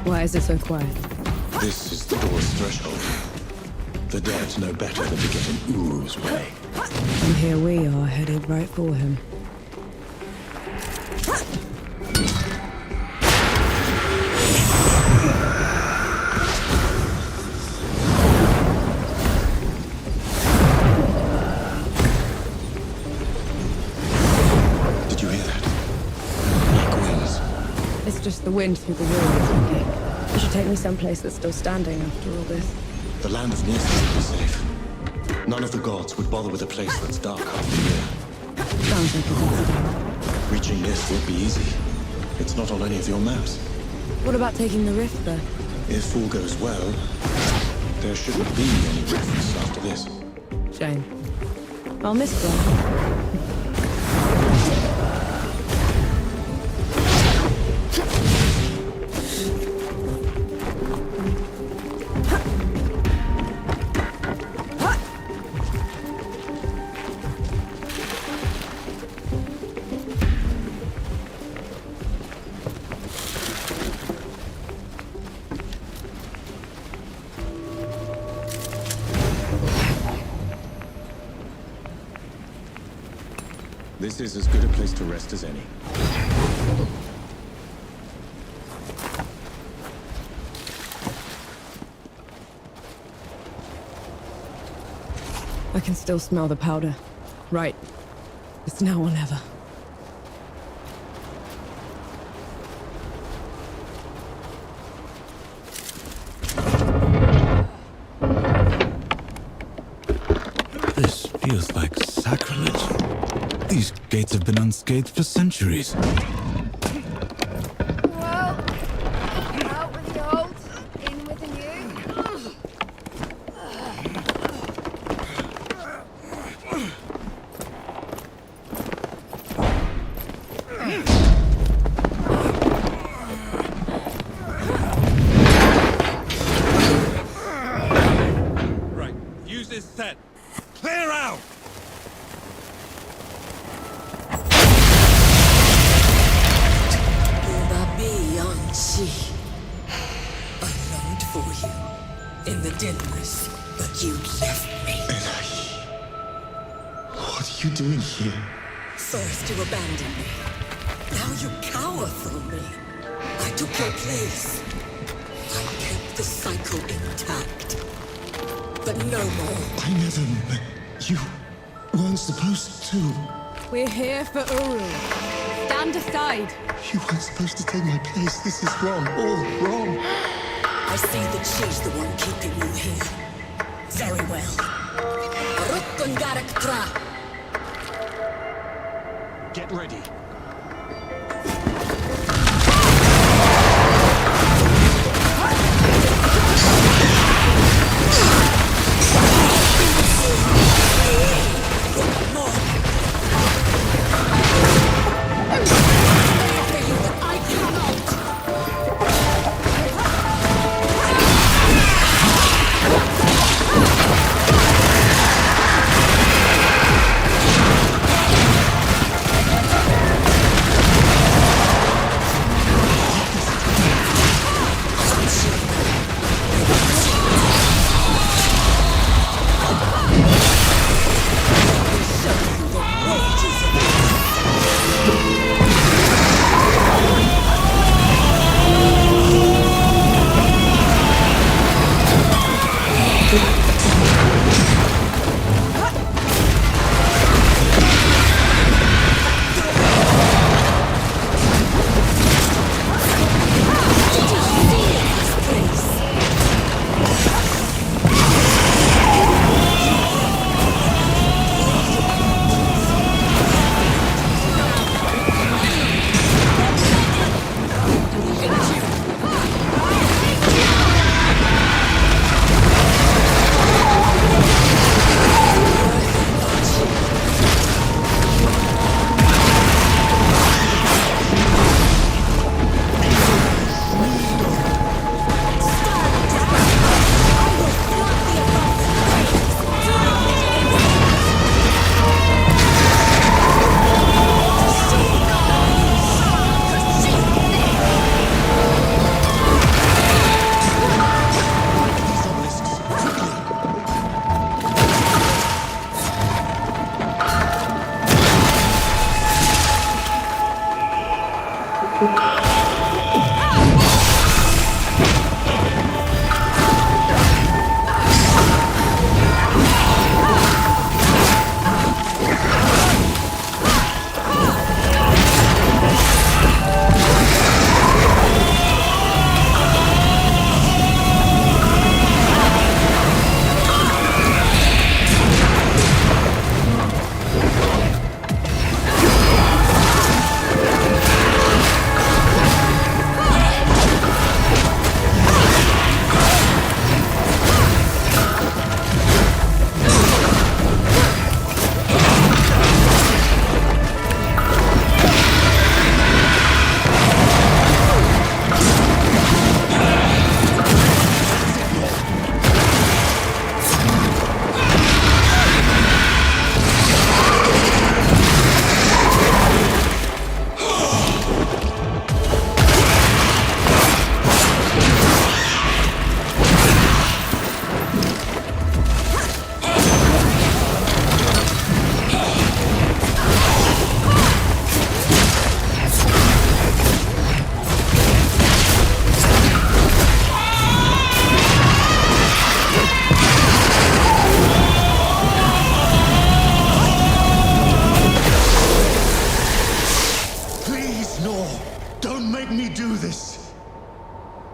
Why is it so quiet? This is the door's threshold. The dead know better than to get in Uru's way. And here we are, headed right for him. Did you hear that? Black wings. It's just the wind through the wall. Okay. You should take me someplace that's still standing after all this. The land of Nist would be safe. None of the gods would bother with a place that's dark half the year. Sounds like a good idea. Reaching Nist would be easy. It's not on any of your maps. What about taking the rift, though? If all goes well, there shouldn't be any rifts after this. Shame. I'll miss one. This is as good a place to rest as any. I can still smell the powder. Right. It's now or never. This feels like sacrilege. These gates have been unscathed for centuries. Well, out with the old, in with the new. Right, use this set. Clear out! I longed for you in the dimness, but you left me. What are you doing here? First you abandoned me. Now you cower from me. I took your place. I kept the cycle intact. But no more. I never... You weren't supposed to. We're here for Uru. Stand aside. You weren't supposed to take my place. This is wrong. All wrong. I see that she's the one keeping you here. Very well. Get ready.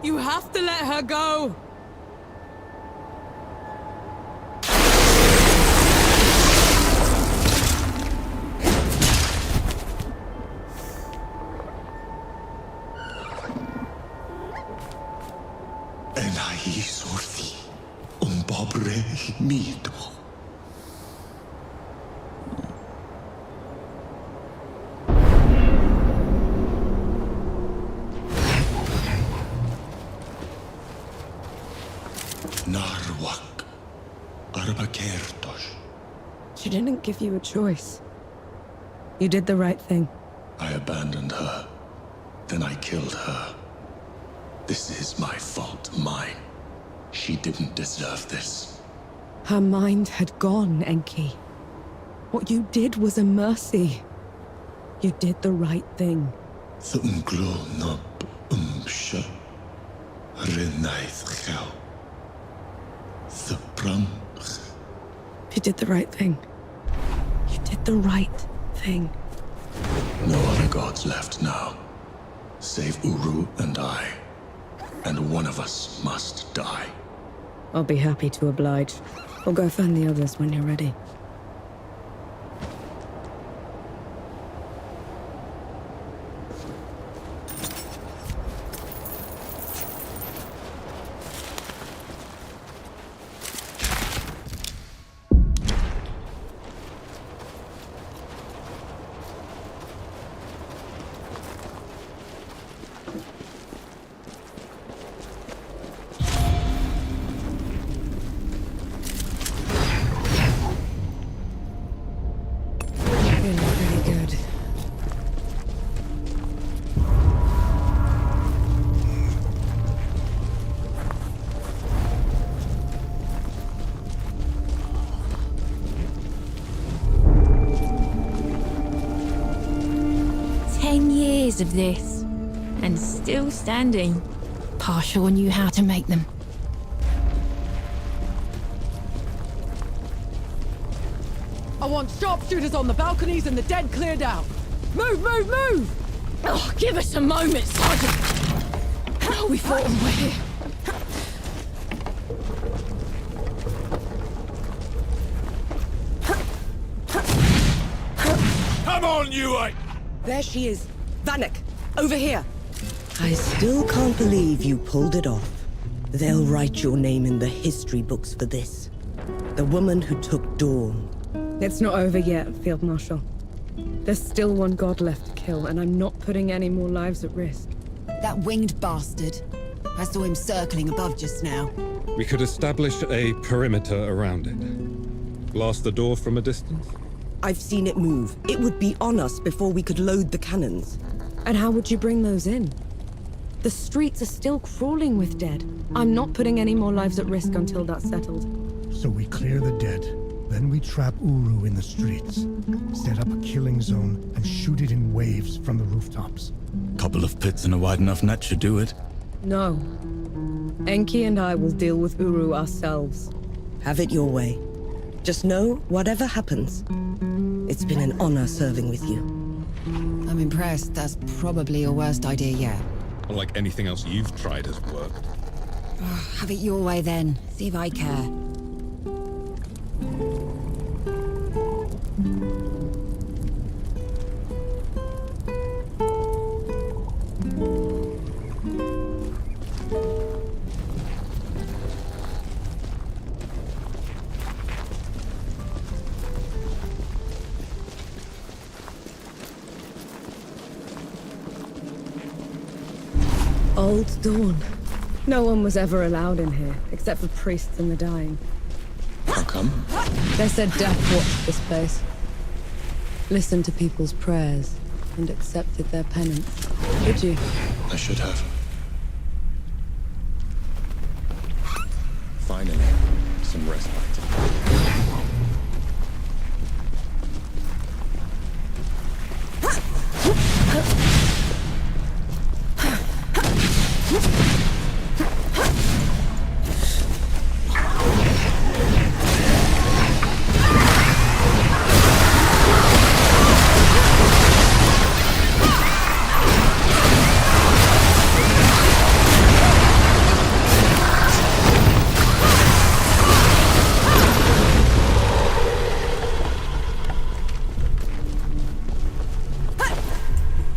You have to let her go! She didn't give you a choice. You did the right thing. I abandoned her. Then I killed her. This is my fault, mine. She didn't deserve this. Her mind had gone, Enki. What you did was a mercy. You did the right thing. You did the right thing. You did the right thing. No other gods left now. Save Uru and I. And one of us must die. I'll be happy to oblige. I'll go find the others when you're ready. Of this, and still standing. Partial knew how to make them. I want sharpshooters on the balconies and the dead cleared out. Move, move, move! Oh, give us a moment, Sergeant. We fought and we're here. Come on, you eight! There she is. Vanek, over here. I still can't believe you pulled it off. They'll write your name in the history books for this. The woman who took Dawn. It's not over yet, Field Marshal. There's still one god left to kill, and I'm not putting any more lives at risk. That winged bastard. I saw him circling above just now. We could establish a perimeter around it. Blast the door from a distance? I've seen it move. It would be on us before we could load the cannons. And how would you bring those in? The streets are still crawling with dead. I'm not putting any more lives at risk until that's settled. So we clear the dead, Then we trap Uru in the streets, set up a killing zone, and shoot it in waves from the rooftops. Couple of pits and a wide enough net should do it. No. Enki and I will deal with Uru ourselves. Have it your way. Just know, whatever happens, it's been an honor serving with you. I'm impressed. That's probably your worst idea yet. Or like anything else you've tried has worked. Have it your way then. See if I care. Old Dawn. No one was ever allowed in here, except for priests and the dying. How come? They said death watched this place. Listened to people's prayers, and accepted their penance. Did you? I should have. Finally, some respite.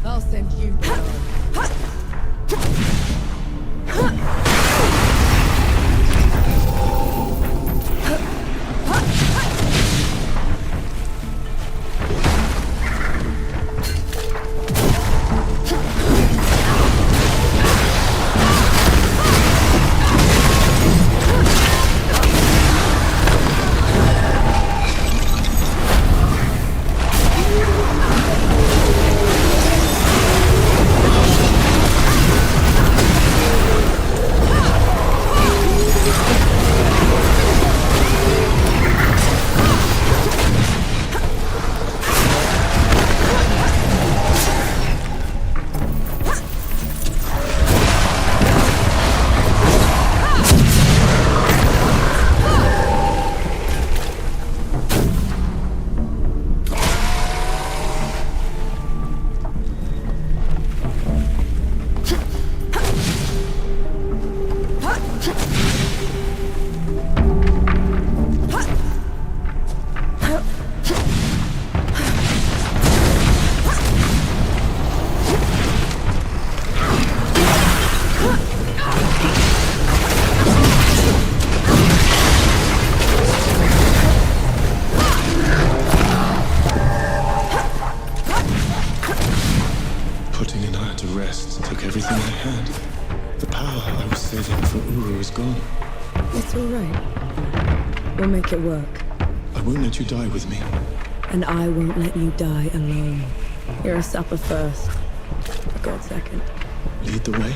I'll send you. everything I had. The power I was saving for Uru is gone. It's all right. We'll make it work. I won't let you die with me. And I won't let you die alone. You're a supper first. A god second. Lead the way.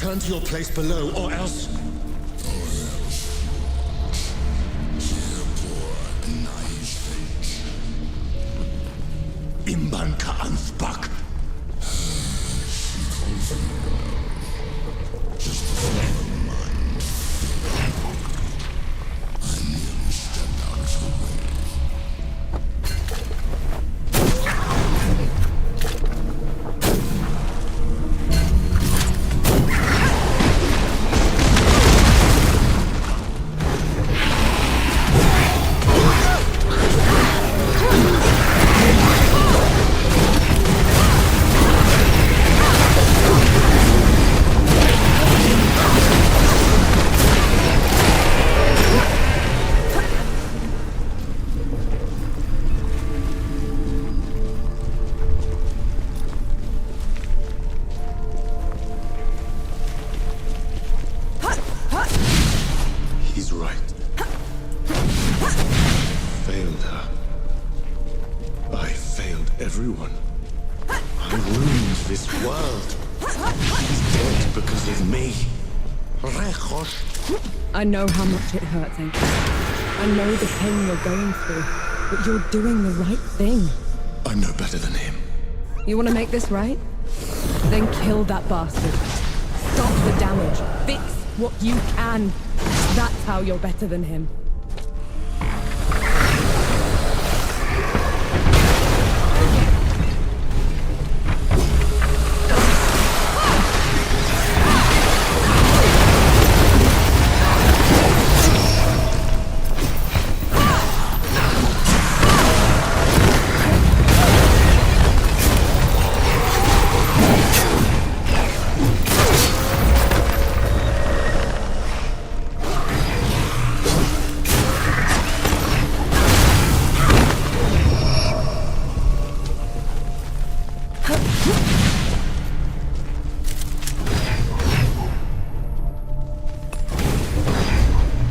Return to your place below, or else... Imban ka anspak. He's right. Failed her. I failed everyone. I ruined this world. He's dead because of me. I know how much it hurts, Anki. I know the pain you're going through, but you're doing the right thing. I'm no better than him. You want to make this right? Then kill that bastard. Stop the damage. Fix what you can. That's how you're better than him.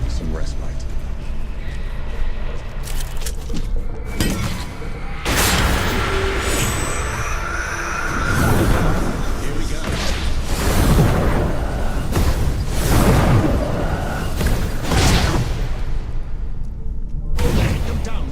Some respite. Here we go. Take them down.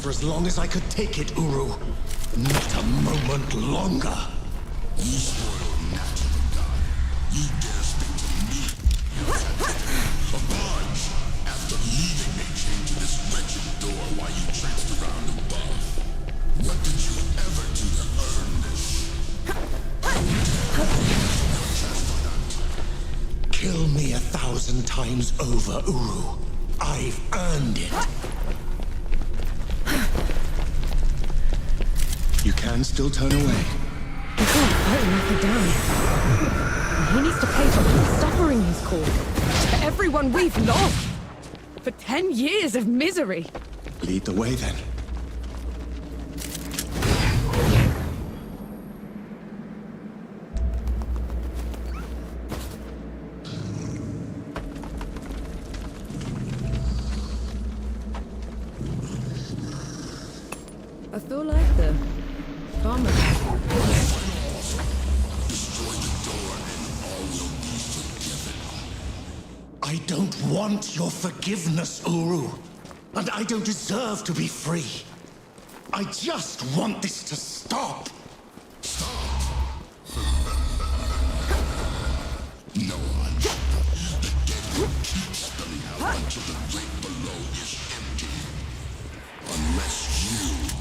For as long as I could take it, Uru. Not a moment longer. You spoiled natural God. You dare speak to me. Abide. After leaving, they came to this wretched door while you traipsed around above. What did you ever do to earn this? Kill me 1,000 times over, Uru. I've earned it. You can still turn away. You can't fight him up and down. He needs to pay for all the suffering he's caused. For everyone we've lost. For 10 years of misery. Lead the way, then. I feel like the TAMAT. I don't want your forgiveness, Uru. And I don't deserve to be free. I just want this to stop. No one. The dead will keep spilling out until the grate below is empty. Unless you make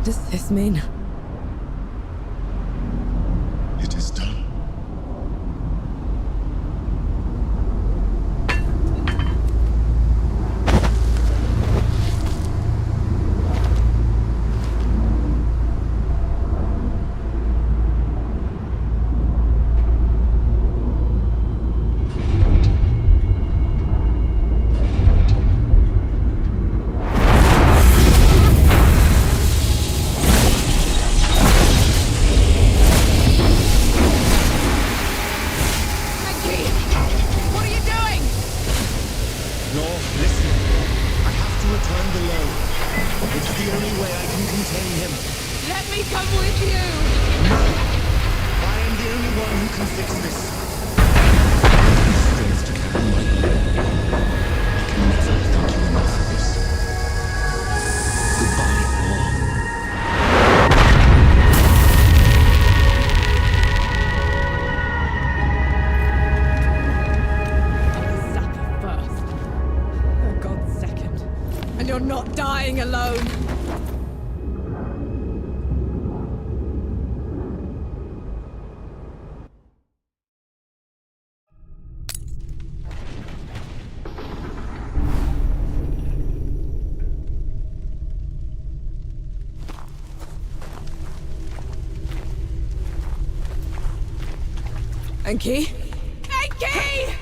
Does this mean? It is done. Alone. Enki? Enki!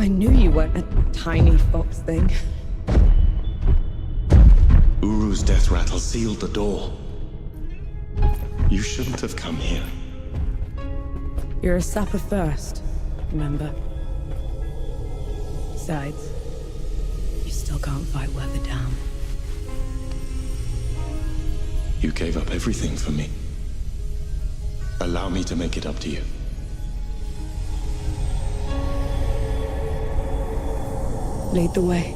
I knew you weren't a tiny fox thing. Uru's death rattle sealed the door. You shouldn't have come here. You're a sapper first, remember? Besides, you still can't fight worth a damn. You gave up everything for me. Allow me to make it up to you. Lead the way.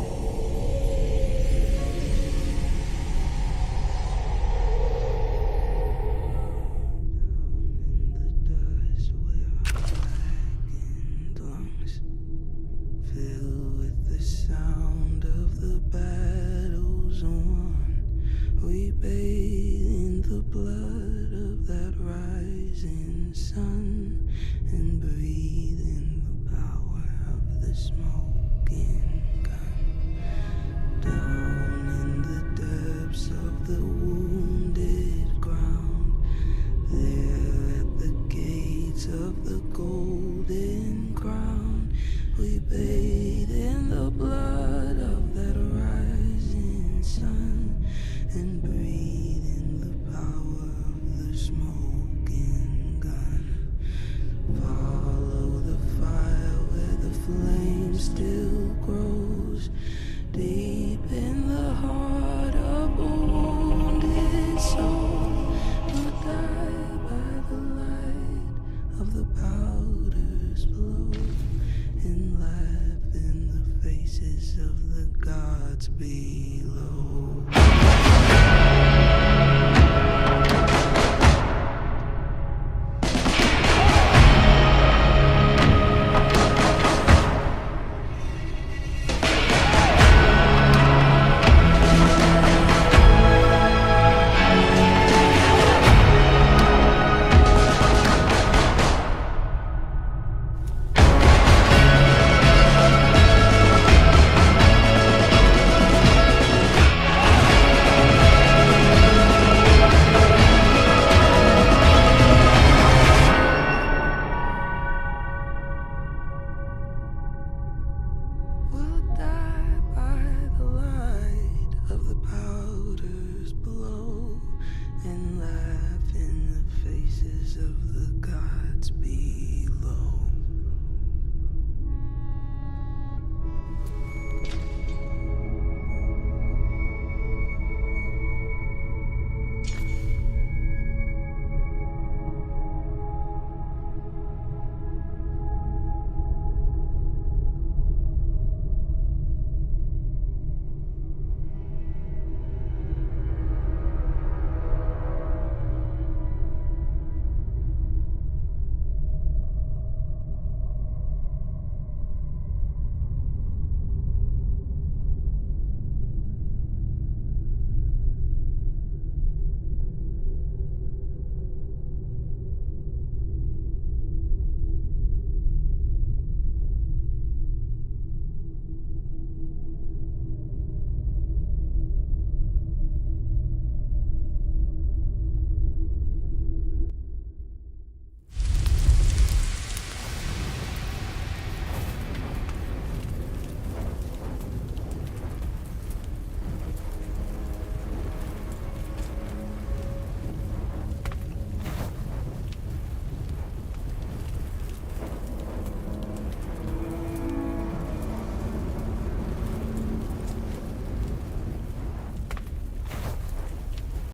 Sun and breathe in the power of the smoking gun.